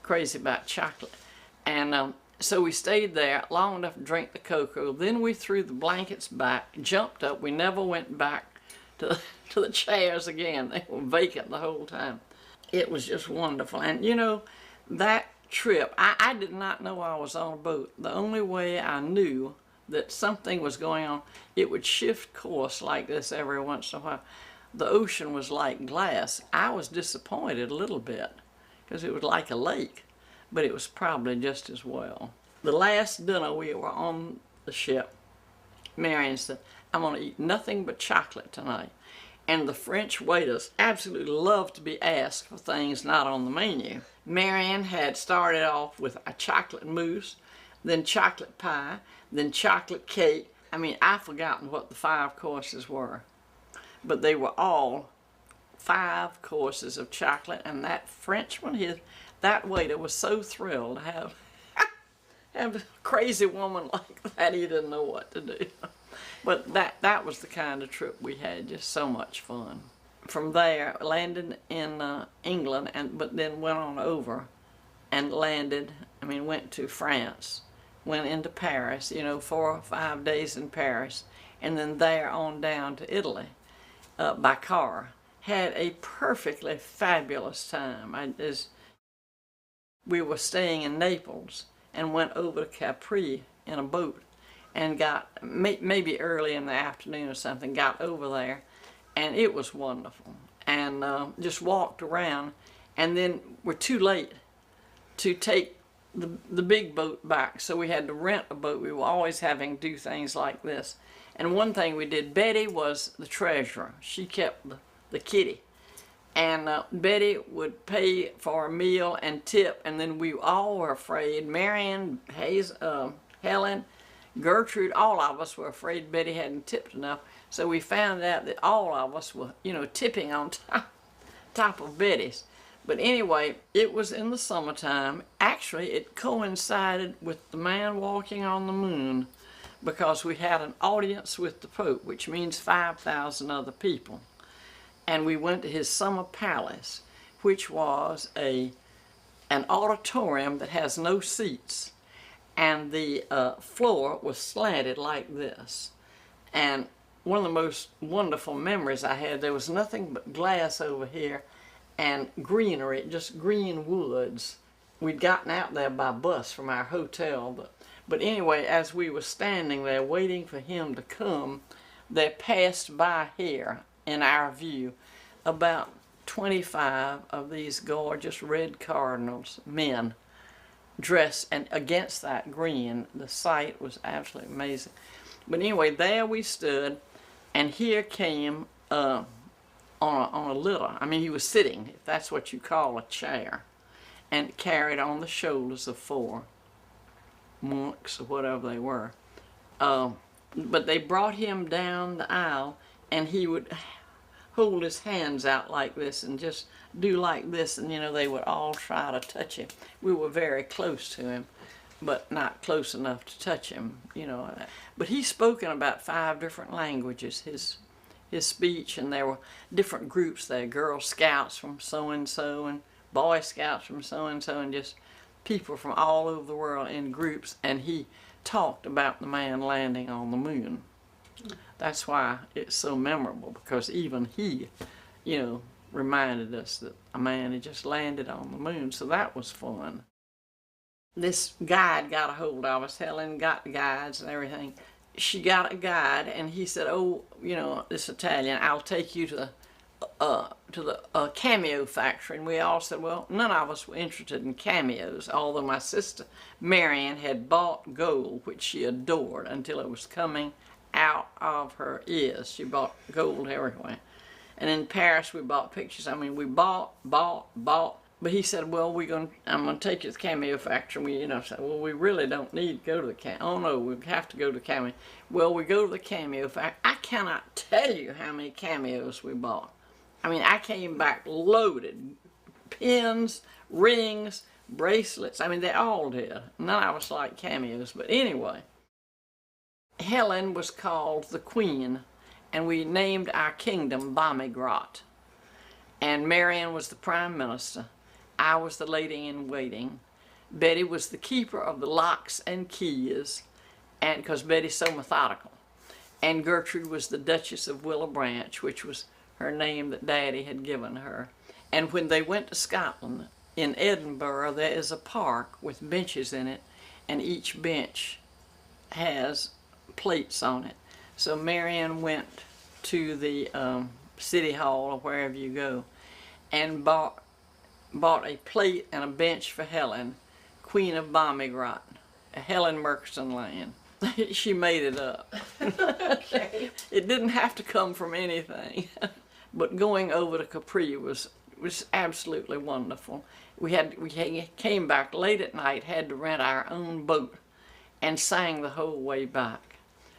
crazy about chocolate. And so we stayed there long enough to drink the cocoa. Then we threw the blankets back, jumped up. We never went back to the chairs again. They were vacant the whole time. It was just wonderful. And you know, that trip, I did not know I was on a boat. The only way I knew that something was going on, it would shift course like this every once in a while. The ocean was like glass. I was disappointed a little bit because it was like a lake, but it was probably just as well. The last dinner we were on the ship, Marianne said, I'm going to eat nothing but chocolate tonight. And the French waiters absolutely love to be asked for things not on the menu. Marianne had started off with a chocolate mousse, then chocolate pie, then chocolate cake. I mean, I've forgotten what the 5 courses were, but they were all 5 courses of chocolate. And that Frenchman, that waiter was so thrilled to have a crazy woman like that. He didn't know what to do. But that was the kind of trip we had, just so much fun. from there, landed in England, but then went on over and landed, went to France, went into Paris, 4 or 5 days in Paris, and then there on down to Italy by car. Had a perfectly fabulous time. We were staying in Naples and went over to Capri in a boat and got, maybe early in the afternoon or something, got over there, and it was wonderful. And just walked around, and then we're too late to take the big boat back, so we had to rent a boat. We were always having to do things like this. And one thing we did, Betty was the treasurer. She kept the kitty. And Betty would pay for a meal and tip, and then we all were afraid. Marion, Helen, Gertrude, all of us were afraid Betty hadn't tipped enough. So we found out that all of us were, tipping on top of Betty's. But anyway, it was in the summertime. Actually, it coincided with the man walking on the moon, because we had an audience with the Pope, which means 5,000 other people. And we went to his summer palace, which was an auditorium that has no seats. And the floor was slanted like this. And one of the most wonderful memories I had, there was nothing but glass over here and greenery, just green woods. We'd gotten out there by bus from our hotel, but anyway, as we were standing there waiting for him to come, there passed by here, in our view, about 25 of these gorgeous red cardinals, men, dressed, and against that green, the sight was absolutely amazing. But anyway, there we stood, and here came on a litter. He was sitting, if that's what you call a chair, and carried on the shoulders of 4 monks or whatever they were. But they brought him down the aisle, and he would hold his hands out like this and just do like this, and they would all try to touch him. We were very close to him, but not close enough to touch him, But he spoke in about 5 different languages, his speech, and there were different groups there, Girl Scouts from so-and-so, and Boy Scouts from so-and-so, and just people from all over the world in groups, and he talked about the man landing on the moon. That's why it's so memorable, because even he, reminded us that a man had just landed on the moon, so that was fun. This guide got a hold of us. Helen got guides and everything. She got a guide, and he said, "Oh, this Italian, I'll take you to the cameo factory." And we all said, well, none of us were interested in cameos, although my sister Marion had bought gold, which she adored until it was coming out of her ears. She bought gold everywhere. And in Paris, we bought pictures. We bought. But he said, well, I'm going to take you to the cameo factory. And we, said, well, we really don't need to go to the cameo. Oh, no, we have to go to the cameo. Well, we go to the cameo factory. I cannot tell you how many cameos we bought. I came back loaded. Pins, rings, bracelets. They all did. None of us liked cameos. But anyway, Helen was called the Queen, and we named our kingdom Bamigrat. And Marion was the Prime Minister. I was the lady-in-waiting. Betty was the keeper of the locks and keys, and because Betty's so methodical. And Gertrude was the Duchess of Willow Branch, which was her name that Daddy had given her. And when they went to Scotland, in Edinburgh, there is a park with benches in it, and each bench has plates on it. So Marion went to the City Hall or wherever you go and bought a plate and a bench for Helen, Queen of Bamigrat, Helen Murkison Land. She made it up. Okay. It didn't have to come from anything. But going over to Capri was absolutely wonderful. We came back late at night, had to rent our own boat, and sang the whole way back.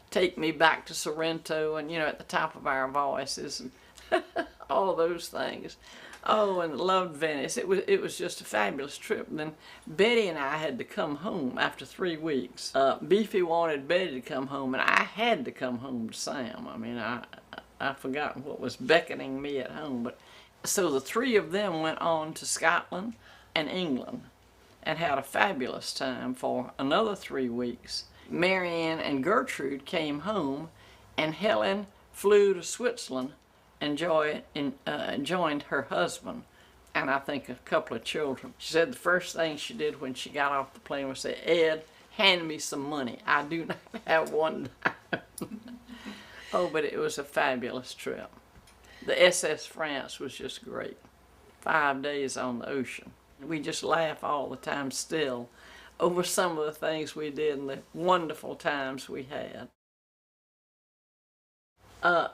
Take Me Back to Sorrento, and at the top of our voices, and all those things. Oh, and loved Venice. It was just a fabulous trip. And then Betty and I had to come home after 3 weeks. Beefy wanted Betty to come home, and I had to come home to Sam. I I've forgotten what was beckoning me at home. But so the three of them went on to Scotland and England and had a fabulous time for another 3 weeks. Marianne and Gertrude came home, and Helen flew to Switzerland and joined her husband and I think a couple of children. She said the first thing she did when she got off the plane was say, "Ed, hand me some money. I do not have one dime." Oh, but it was a fabulous trip. The SS France was just great. 5 days on the ocean. We just laugh all the time still over some of the things we did and the wonderful times we had.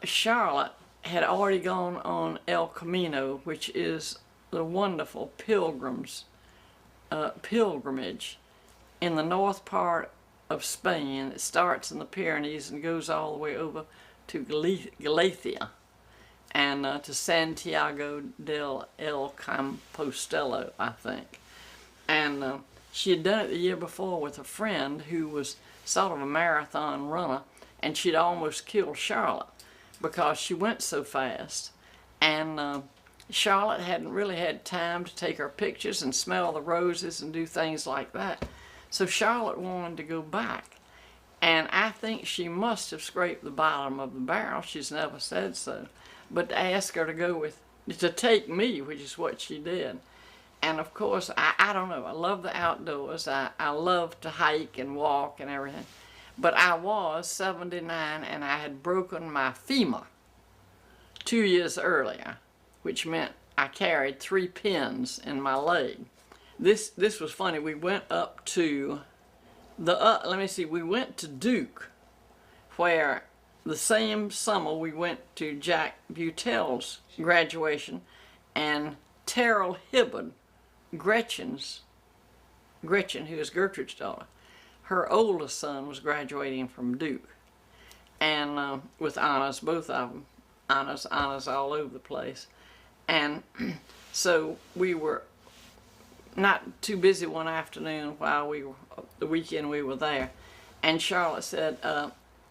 Charlotte had already gone on El Camino, which is the wonderful pilgrimage in the north part of Spain. It starts in the Pyrenees and goes all the way over to Galicia and to Santiago del Compostela, I think. And she had done it the year before with a friend who was sort of a marathon runner, and she'd almost killed Charlotte because she went so fast. And Charlotte hadn't really had time to take her pictures and smell the roses and do things like that. So Charlotte wanted to go back. And I think she must have scraped the bottom of the barrel. She's never said so. But to ask her to take me, which is what she did. And of course, I don't know, I love the outdoors. I love to hike and walk and everything. But I was 79 and I had broken my femur 2 years earlier, which meant I carried 3 pins in my leg. This was funny. We went up to we went to Duke, where the same summer we went to Jack Butel's graduation, and Terrell Hibbard, Gretchen, who is Gertrude's daughter, her oldest son was graduating from Duke, and with honors, both of them, honors all over the place. And so we were not too busy one afternoon while the weekend we were there, and Charlotte said,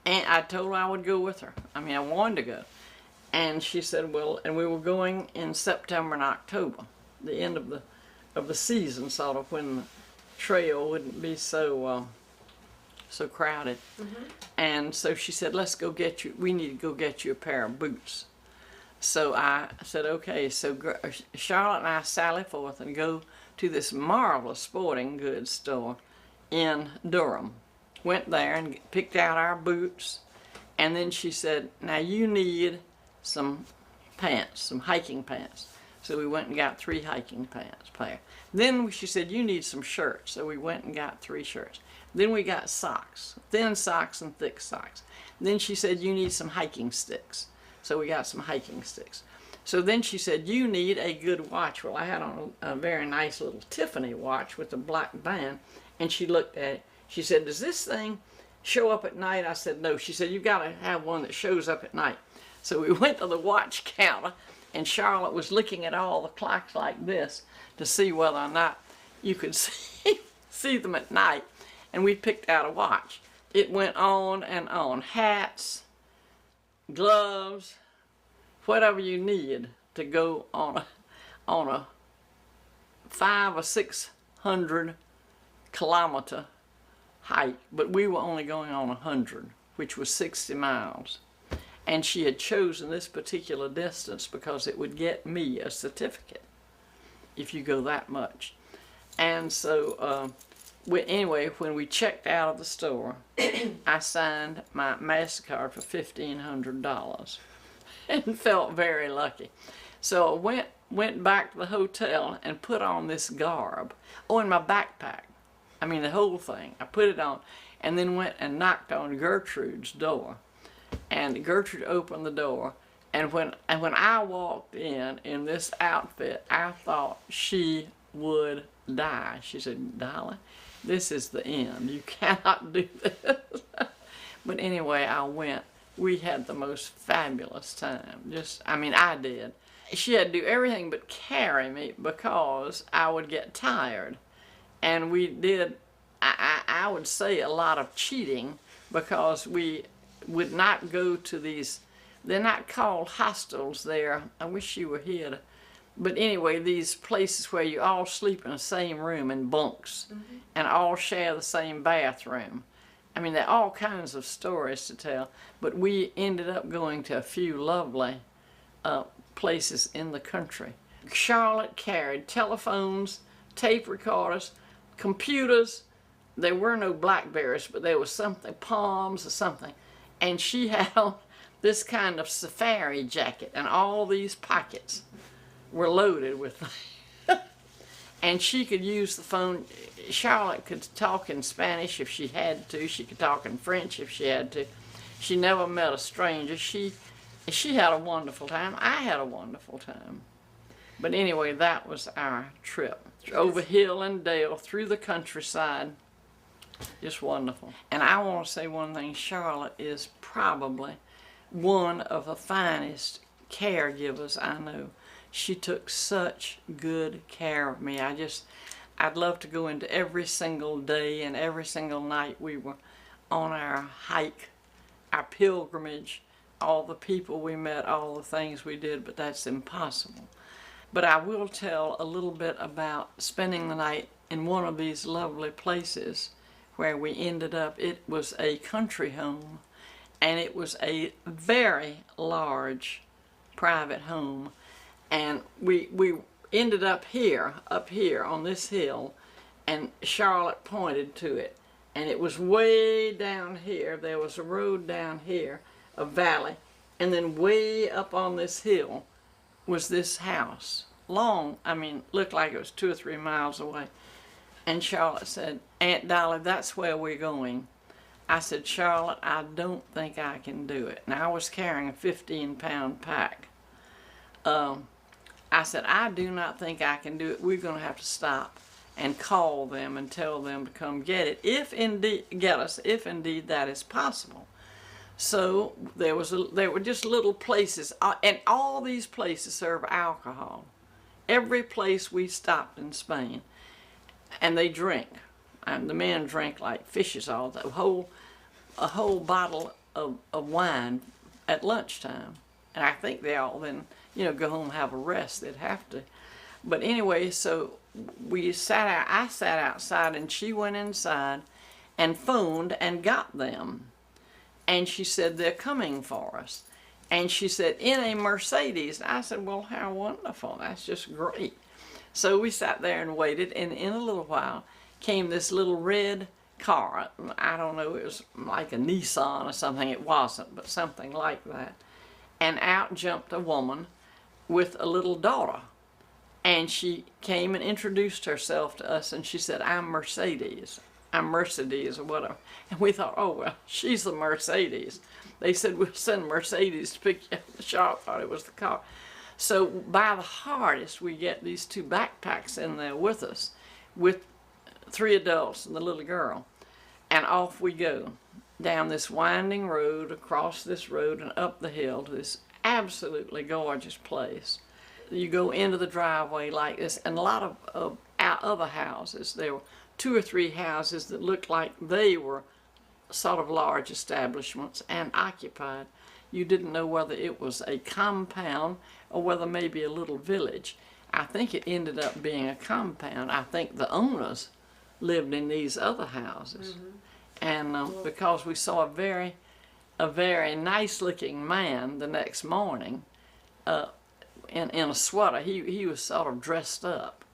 and I told her I would go with her. I mean, I wanted to go. And she said, well, and we were going in September and October, the end of the season, sort of, when the trail wouldn't be so crowded. Mm-hmm. And so she said, we need to go get you a pair of boots. So I said, okay. So Charlotte and I sally forth and go to this marvelous sporting goods store in Durham. Went there and picked out our boots, and then she said, now you need some pants, some hiking pants. So we went and got 3 hiking pants pair. Then she said, you need some shirts. So we went and got 3 shirts. Then we got socks, thin socks and thick socks. Then she said, you need some hiking sticks. So we got some hiking sticks. So then she said, you need a good watch. Well, I had on a very nice little Tiffany watch with a black band, and she looked at it. She said, does this thing show up at night? I said, no. She said, you've got to have one that shows up at night. So we went to the watch counter, and Charlotte was looking at all the clocks like this to see whether or not you could see them at night. And we picked out a watch. It went on and on. Hats, gloves, whatever you need to go on a 500 or 600 kilometer hike, but we were only going on 100, which was 60 miles. And she had chosen this particular distance because it would get me a certificate if you go that much. And so anyway, when we checked out of the store, I signed my MasterCard for $1,500 and felt very lucky. So I went back to the hotel and put on this garb. Oh, in my backpack. I mean, the whole thing. I put it on and then went and knocked on Gertrude's door. And Gertrude opened the door. And when I walked in this outfit, I thought she would die. She said, "Dolly, this is the end. You cannot do this." But anyway, I went. We had the most fabulous time. I did. She had to do everything but carry me because I would get tired. And we did, I would say, a lot of cheating because we would not go to these They're not called hostels there. I wish you were here to, but anyway, these places where you all sleep in the same room in bunks and all share the same bathroom. I mean, there are all kinds of stories to tell, but we ended up going to a few lovely places in the country. Charlotte carried telephones, tape recorders, computers. There were no Blackberries, but there was something, Palms or something. And she had this kind of safari jacket, and all these pockets were loaded with and she could use the phone. Charlotte could talk in Spanish if she had to. She could talk in French if she had to. She never met a stranger. She had a wonderful time. I had a wonderful time. But anyway, that was our trip. Over hill and dale, through the countryside. Just wonderful. And I want to say one thing. Charlotte is probably one of the finest caregivers I know. She took such good care of me. I'd love to go into every single day and every single night we were on our hike, our pilgrimage, all the people we met, all the things we did, but that's impossible. But I will tell a little bit about spending the night in one of these lovely places where we ended up. It was a country home, and it was a very large private home. And we ended up here on this hill, and Charlotte pointed to it. And it was way down here. There was a road down here, a valley, and then way up on this hill was this house. Long, I mean, looked like it was 2 or 3 miles away. And Charlotte said, "Aunt Dolly, that's where we're going." I said, "Charlotte, I don't think I can do it." Now, I was carrying a 15-pound pack. I said, "I do not think I can do it. We're going to have to stop and call them and tell them to come get it, if indeed that is possible." So there were just little places, and all these places serve alcohol. Every place we stopped in Spain, and they drink, and the men drink like fishes all the a whole bottle of wine at lunchtime, and I think they all then go home and have a rest. They'd have to. But anyway, so I sat outside, and she went inside and phoned and got them. And she said, "They're coming for us." And she said, "In a Mercedes." And I said, "Well, how wonderful. That's just great." So we sat there and waited, and in a little while came this little red car. I don't know, it was like a Nissan or something. It wasn't, but something like that. And out jumped a woman with a little daughter, and she came and introduced herself to us, and she said, I'm Mercedes or whatever. And we thought, oh well, she's the Mercedes. They said, we'll send Mercedes to pick you up. The shop thought it was the car. So by the hardest, we get these 2 backpacks in there with us, with 3 adults and the little girl, and off we go down this winding road, across this road, and up the hill to this absolutely gorgeous place. You go into the driveway like this, and a lot of other houses. There were 2 or 3 houses that looked like they were sort of large establishments and occupied. You didn't know whether it was a compound or whether maybe a little village. I think it ended up being a compound. I think the owners lived in these other houses. And because we saw a very nice looking man the next morning in a sweater. He was sort of dressed up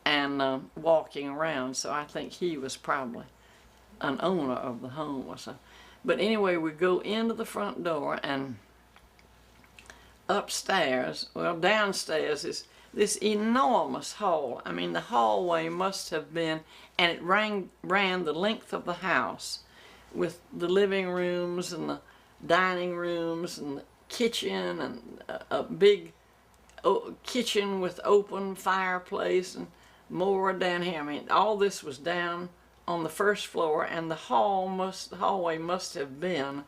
and walking around, so I think he was probably an owner of the home or something. But anyway, we go into the front door, and downstairs is this enormous hall. I mean, the hallway must have been, and it ran the length of the house, with the living rooms and the dining rooms and the kitchen, and a big kitchen with open fireplace, and more down here. I mean, all this was down on the first floor, and the hallway must have been,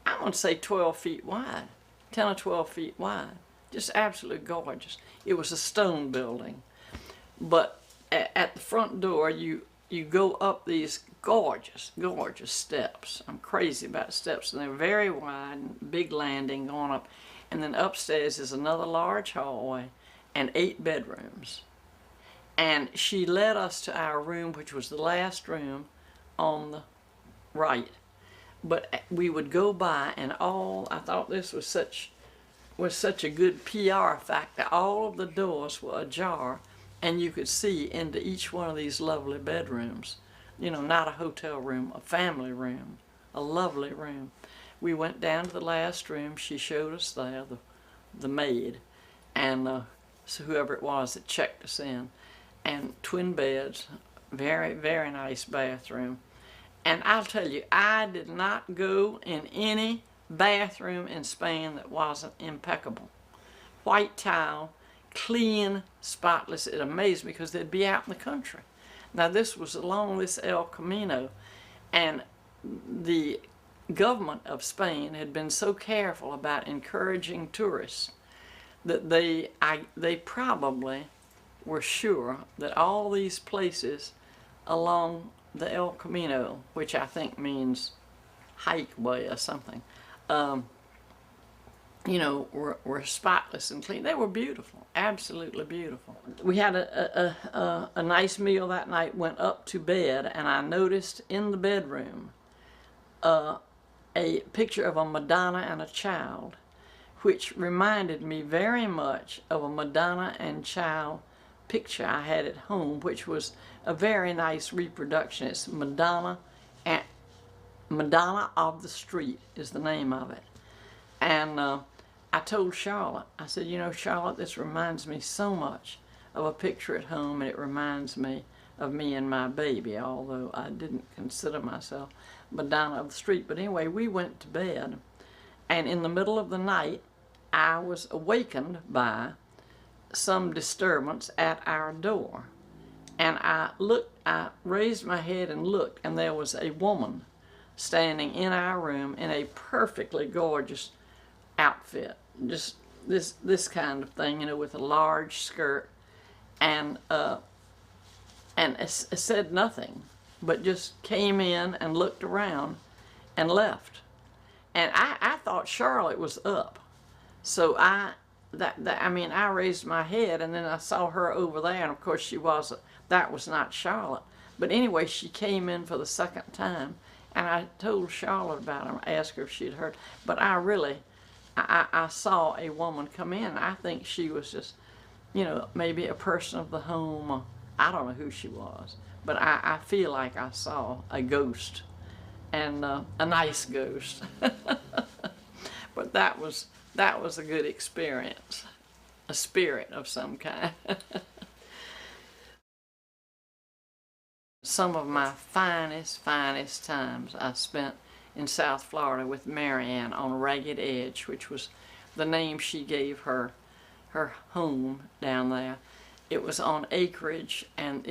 I want to say 12 feet wide, 10 or 12 feet wide. Just absolutely gorgeous. It was a stone building, but at the front door, you go up these gorgeous, gorgeous steps. I'm crazy about steps, and they're very wide, big landing going up. And then upstairs is another large hallway and 8 bedrooms. And she led us to our room, which was the last room on the right. But we would go by, and I thought this was such a good PR fact, that all of the doors were ajar, and you could see into each one of these lovely bedrooms. You know, not a hotel room, a family room, a lovely room. We went down to the last room. She showed us there, the maid, and so whoever it was that checked us in, and twin beds, very, very nice bathroom. And I'll tell you, I did not go in any bathroom in Spain that wasn't impeccable. White tile, clean, spotless. It amazed me because they'd be out in the country. Now this was along this El Camino, and the government of Spain had been so careful about encouraging tourists that they probably were sure that all these places along the El Camino, which I think means hike way or something, you know, were spotless and clean. They were beautiful, absolutely beautiful. We had a nice meal that night, went up to bed, and I noticed in the bedroom a picture of a Madonna and a child, which reminded me very much of a Madonna and child picture I had at home, which was a very nice reproduction. It's Madonna of the Street is the name of it. And I told Charlotte, I said, you know, Charlotte, this reminds me so much of a picture at home, and it reminds me of me and my baby, although I didn't consider myself Madonna of the Street. But anyway, we went to bed, and in the middle of the night, I was awakened by some disturbance at our door. And I raised my head and looked, and there was a woman standing in our room in a perfectly gorgeous outfit, just this kind of thing, you know, with a large skirt, and said nothing, but just came in and looked around and left. And I thought Charlotte was up, so I raised my head, and then I saw her over there, and of course she wasn't. That was not Charlotte. But anyway, she came in for the second time, and I told Charlotte about her, asked her if she'd heard. But I saw a woman come in. I think she was just, you know, maybe a person of the home. Or I don't know who she was, but I feel like I saw a ghost, and a nice ghost. But that was a good experience, a spirit of some kind. Some of my finest times I spent in South Florida with Marianne on Ragged Edge, which was the name she gave her home down there. It was on acreage, and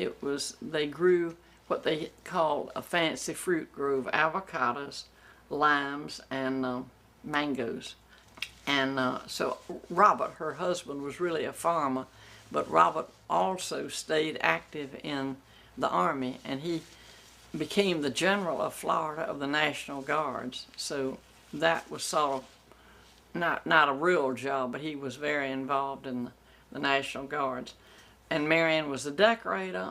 they grew what they called a fancy fruit grove, avocados, limes, and mangoes. And so Robert, her husband, was really a farmer, but Robert also stayed active in the Army, and he became the General of Florida of the National Guards. So that was sort of not a real job, but he was very involved in the National Guards. And Marianne was a decorator,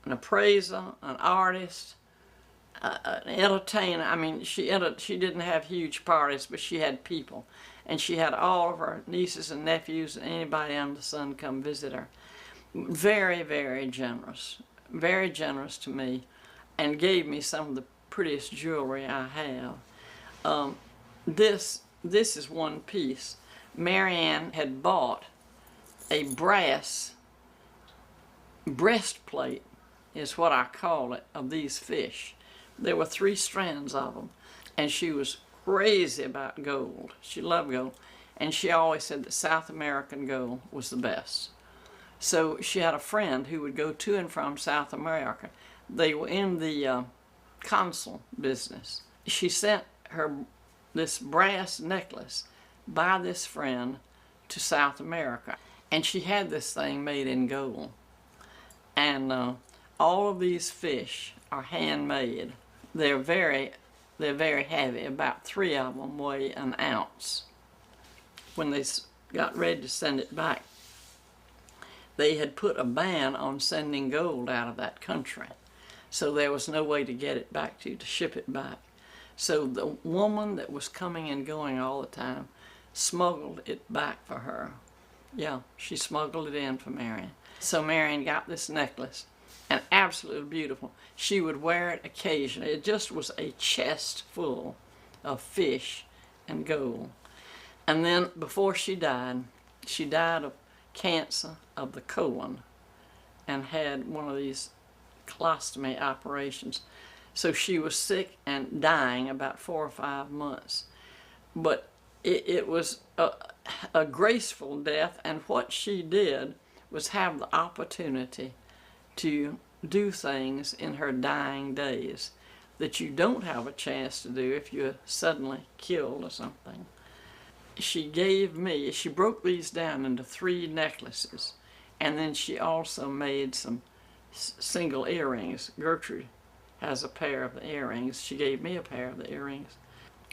an appraiser, an artist, an entertainer. I mean, she didn't have huge parties, but she had people. And she had all of her nieces and nephews and anybody under the sun come visit her. Very, very generous to me, and gave me some of the prettiest jewelry I have. This is one piece. Marianne had bought a brass breastplate, is what I call it, of these fish. There were 3 strands of them, and she was crazy about gold. She loved gold, and she always said that South American gold was the best. So she had a friend who would go to and from South America. They were in the consul business. She sent this brass necklace by this friend to South America, and she had this thing made in gold. And all of these fish are handmade. They're very heavy. About 3 of them weigh an ounce. When they got ready to send it back, they had put a ban on sending gold out of that country. So there was no way to get it back to ship it back. So the woman that was coming and going all the time smuggled it back for her. Yeah, she smuggled it in for Marion. So Marion got this necklace, and absolutely beautiful. She would wear it occasionally. It just was a chest full of fish and gold. And then before she died of cancer of the colon and had one of these colostomy operations. So she was sick and dying about 4 or 5 months. But it was a graceful death, and what she did was have the opportunity to do things in her dying days that you don't have a chance to do if you're suddenly killed or something. She broke these down into 3 necklaces, and then she also made some single earrings. Gertrude has a pair of the earrings. She gave me a pair of the earrings.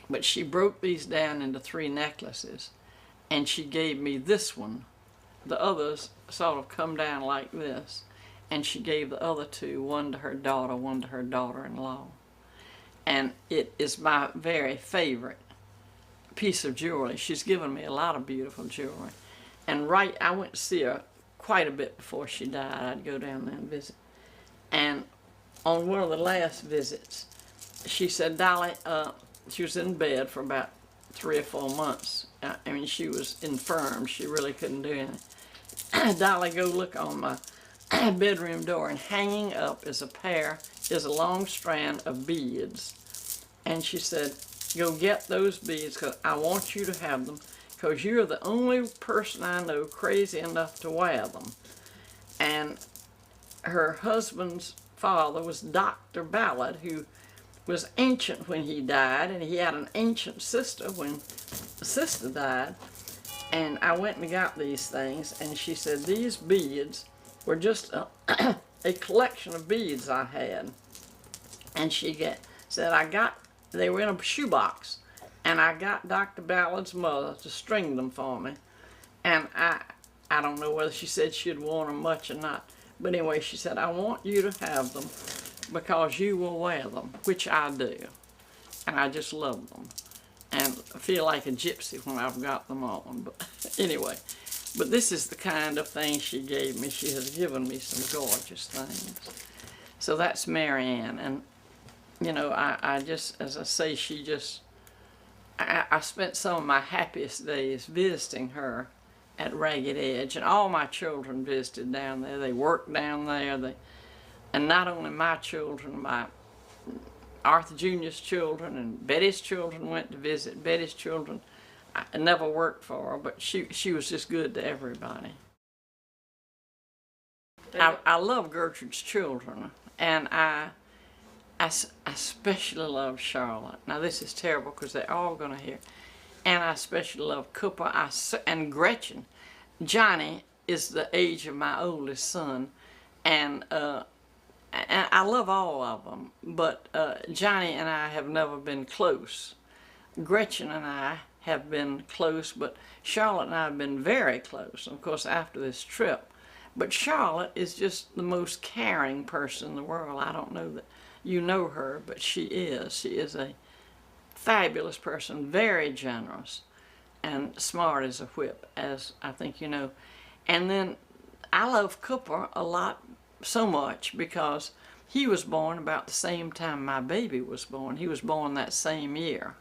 But she broke these down into 3 necklaces, and she gave me this one. The others sort of come down like this, and she gave the other 2, one to her daughter, one to her daughter-in-law. And it is my very favorite piece of jewelry. She's given me a lot of beautiful jewelry. And I went to see her quite a bit before she died. I'd go down there and visit. And on one of the last visits, she said, Dolly, she was in bed for about 3 or 4 months. I mean, she was infirm. She really couldn't do anything. Dolly, go look on my bedroom door, and hanging up is a long strand of beads. And she said, go get those beads, because I want you to have them, because you're the only person I know crazy enough to wear them. And her husband's father was Dr. Ballard, who was ancient when he died, and he had an ancient sister when the sister died. And I went and got these things, and she said these beads were just a collection of beads I had. And she said they were in a shoebox, and I got Dr. Ballard's mother to string them for me. And I don't know whether she said she'd worn them much or not, but anyway, she said, I want you to have them because you will wear them, which I do. And I just love them. And I feel like a gypsy when I've got them on. But anyway, but this is the kind of thing she gave me. She has given me some gorgeous things. So that's Marianne. And, you know, I just, as I say, I spent some of my happiest days visiting her at Ragged Edge. And all my children visited down there. They worked down there. And not only my children, my Arthur Jr.'s children and Betty's children went to visit. Betty's children, I never worked for her, but she was just good to everybody. I love Gertrude's children, and I especially love Charlotte. Now this is terrible because they're all going to hear. And I especially love Cooper and Gretchen. Johnny is the age of my oldest son, and I love all of them, but Johnny and I have never been close. Gretchen and I have been close, but Charlotte and I have been very close, of course, after this trip. But Charlotte is just the most caring person in the world. I don't know that you know her, but she is. She is a fabulous person, very generous, and smart as a whip, as I think you know. And then I love Cooper a lot, so much, because he was born about the same time my baby was born. He was born that same year.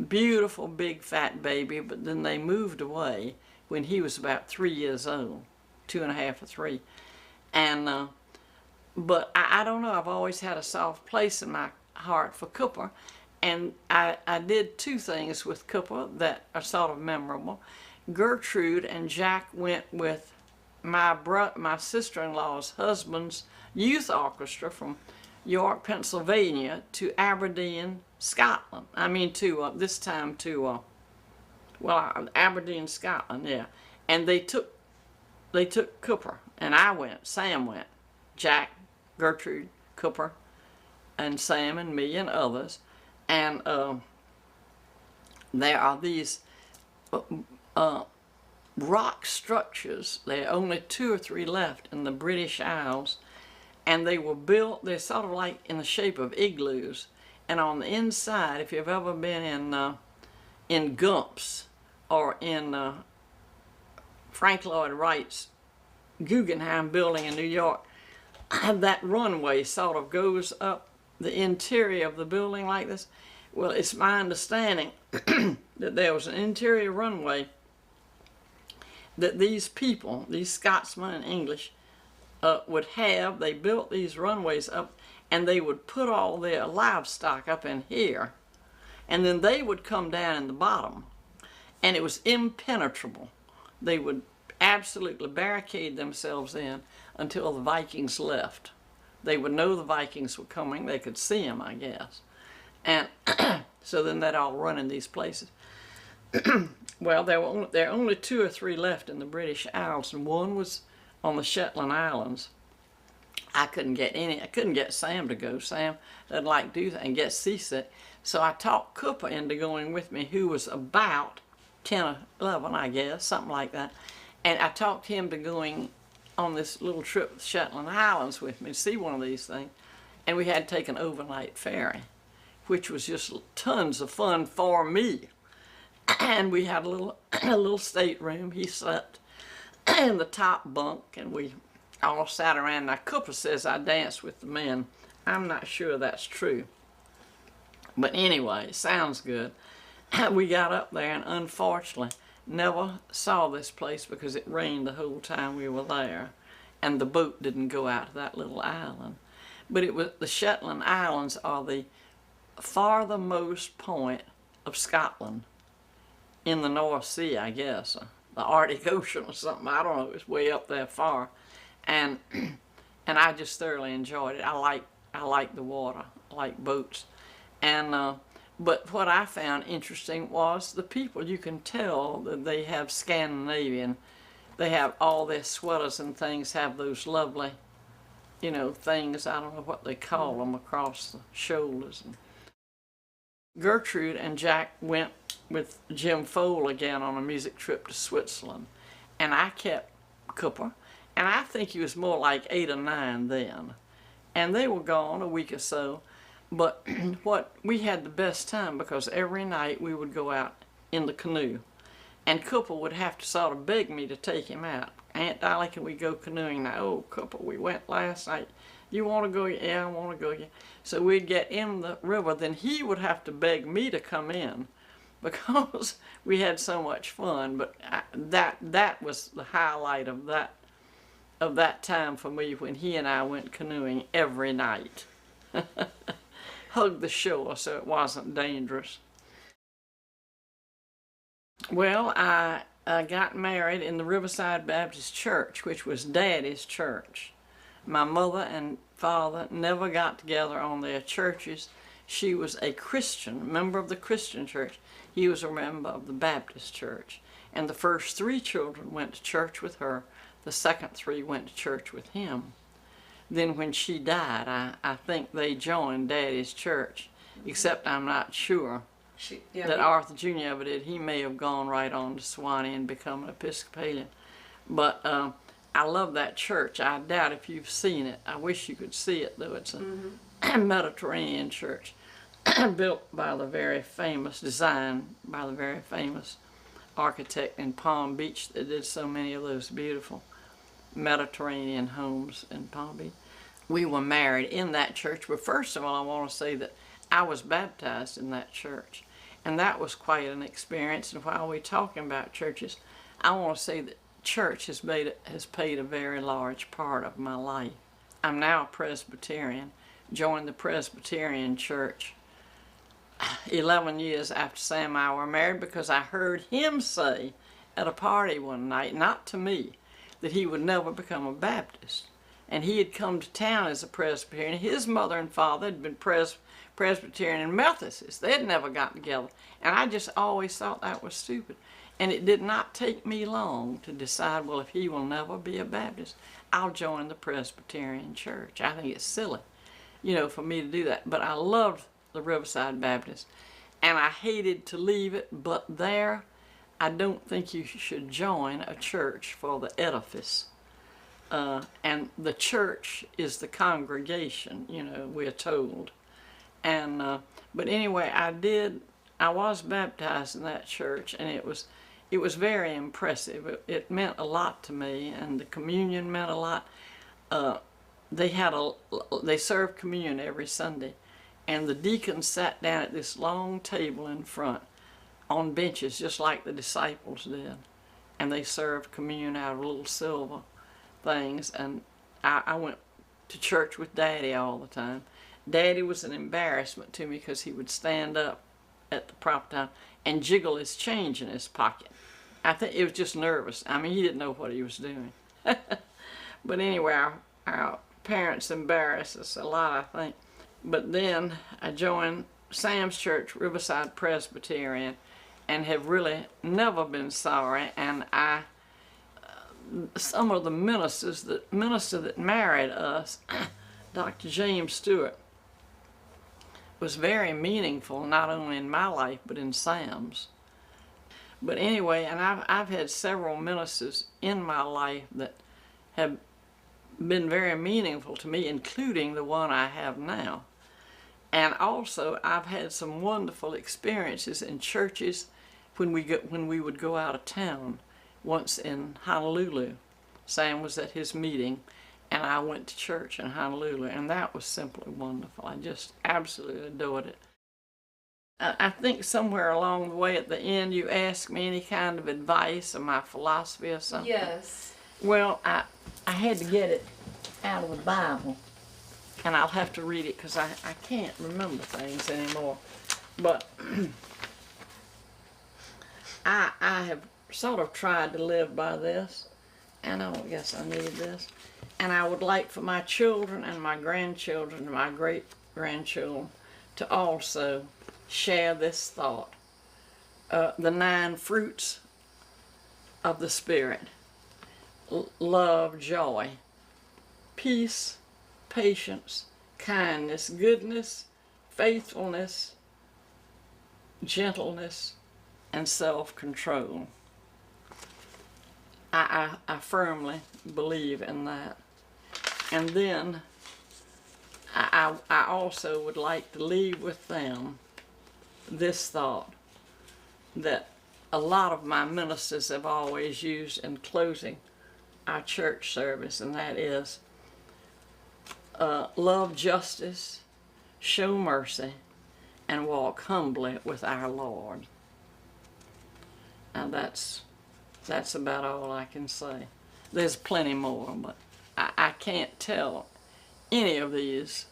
Beautiful, big, fat baby, but then they moved away when he was about 3 years old, 2.5 or 3. And, but I don't know, I've always had a soft place in my heart for Cooper. And I did 2 things with Cooper that are sort of memorable. Gertrude and Jack went with my sister-in-law's husband's youth orchestra from York, Pennsylvania to Aberdeen, Scotland. I mean this time to Aberdeen, Scotland, yeah. And they took Cooper, and I went, Sam went, Jack, Gertrude, Cooper, and Sam and me and others. And there are these rock structures. There are only 2 or 3 left in the British Isles, and they were built, they're sort of like in the shape of igloos. And on the inside, if you've ever been in Gumps or in Frank Lloyd Wright's Guggenheim building in New York, that runway sort of goes up the interior of the building like this. Well, it's my understanding that there was an interior runway that these people, these Scotsmen and English, would have. They built these runways up, and they would put all their livestock up in here, and then they would come down in the bottom, and it was impenetrable. They would absolutely barricade themselves in until the Vikings left. They would know the Vikings were coming. They could see them, I guess. And so then they'd all run in these places. Well, there are only 2 or 3 left in the British Isles, and one was on the Shetland Islands. I couldn't get Sam to go. Sam doesn't like to do that and get seasick. So I talked Cooper into going with me, who was about 10 or 11, I guess, something like that. And I talked him to going on this little trip to the Shetland Islands with me to see one of these things. And we had to take an overnight ferry, which was just tons of fun for me. And we had a little stateroom. He slept in the top bunk, and we all sat around. Now, Cooper says I danced with the men. I'm not sure that's true. But anyway, it sounds good. We got up there, and unfortunately never saw this place because it rained the whole time we were there, and the boat didn't go out to that little island. But it was, the Shetland Islands are the farthermost point of Scotland in the North Sea, I guess, the Arctic Ocean or something. I don't know. It's way up there far, and I just thoroughly enjoyed it. I like the water. I like boats, and but what I found interesting was the people. You can tell that they have Scandinavian. They have all their sweaters and things have those lovely, you know, things. I don't know what they call them across the shoulders. Gertrude and Jack went with Jim Fole again on a music trip to Switzerland, and I kept Cooper, and I think he was more like 8 or 9 then, and they were gone a week or so. But we had the best time because every night we would go out in the canoe, and Cooper would have to sort of beg me to take him out. Aunt Dolly, can we go canoeing now? Oh, Cooper, we went last night. You want to go? Yeah, I want to go again. So we'd get in the river, then he would have to beg me to come in because we had so much fun. But that was the highlight of that time for me, when he and I went canoeing every night. Hugged the shore so it wasn't dangerous. Well, I got married in the Riverside Baptist Church, which was Daddy's church. My mother and father never got together on their churches. She was a Christian, member of the Christian church. He was a member of the Baptist church. And the first 3 children went to church with her. The second 3 went to church with him. Then when she died, I think they joined Daddy's church, except I'm not sure that Arthur Jr. ever did. He may have gone right on to Swanee and become an Episcopalian. But I love that church. I doubt if you've seen it. I wish you could see it, though. It's a Mediterranean church built by the very famous, designed by the very famous architect in Palm Beach that did so many of those beautiful Mediterranean homes in Palm Beach. We were married in that church, but first of all, I want to say that I was baptized in that church, and that was quite an experience. And while we're talking about churches, I want to say that church has played a very large part of my life. I'm now a Presbyterian, joined the Presbyterian church 11 years after Sam and I were married because I heard him say at a party one night, not to me, that he would never become a Baptist. And he had come to town as a Presbyterian. His mother and father had been Presbyterian and Methodists. They had never gotten together. And I just always thought that was stupid. And it did not take me long to decide, well, if he will never be a Baptist, I'll join the Presbyterian church. I think it's silly. you know, for me to do that. But I loved the Riverside Baptist, and I hated to leave it, but there, I don't think you should join a church for the edifice. And the church is the congregation, you know, we're told. And but anyway, I was baptized in that church, and it was very impressive. It meant a lot to me, and the communion meant a lot. They served communion every Sunday, and the deacons sat down at this long table in front on benches, just like the disciples did, and they served communion out of little silver things. And I went to church with Daddy all the time. Daddy was an embarrassment to me because he would stand up at the proper time and jiggle his change in his pocket. I think it was just nervous. I mean, he didn't know what he was doing. But anyway, our parents embarrassed us a lot, I think. But then I joined Sam's Church, Riverside Presbyterian, and have really never been sorry. And some of the minister that married us, Dr. James Stewart, was very meaningful, not only in my life but in Sam's. But anyway, and I've had several ministers in my life that have been very meaningful to me, including the one I have now. And also, I've had some wonderful experiences in churches when we would go out of town. Once in Honolulu, Sam was at his meeting, and I went to church in Honolulu, and that was simply wonderful. I just absolutely adored it. I think somewhere along the way at the end you asked me any kind of advice or my philosophy or something. Yes. Well, I had to get it out of the Bible, and I'll have to read it because I can't remember things anymore. But I have sort of tried to live by this, and I don't guess I need this. And I would like for my children and my grandchildren and my great-grandchildren to also share this thought. The 9 fruits of the Spirit: love, joy, peace, patience, kindness, goodness, faithfulness, gentleness, and self-control. I firmly believe in that. And then I also would like to leave with them this thought that a lot of my ministers have always used in closing our church service, and that is love justice, show mercy, and walk humbly with our Lord. Now that's about all I can say. There's plenty more, but I can't tell any of these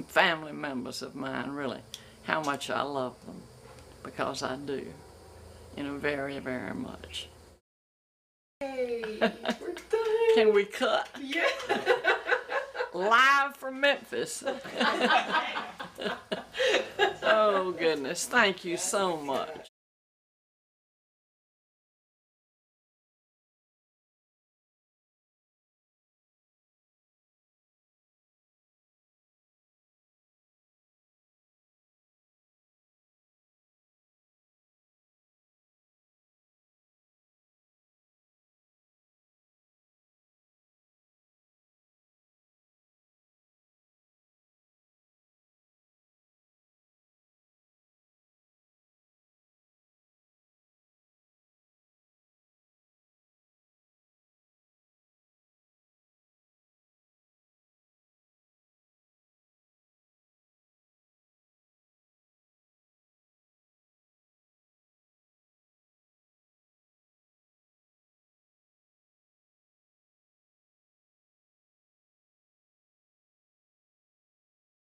family members of mine really how much I love them, because I do, you know, very, very much. Hey, we're done. Can we cut? Yeah. Live from Memphis. Oh goodness, thank you so much.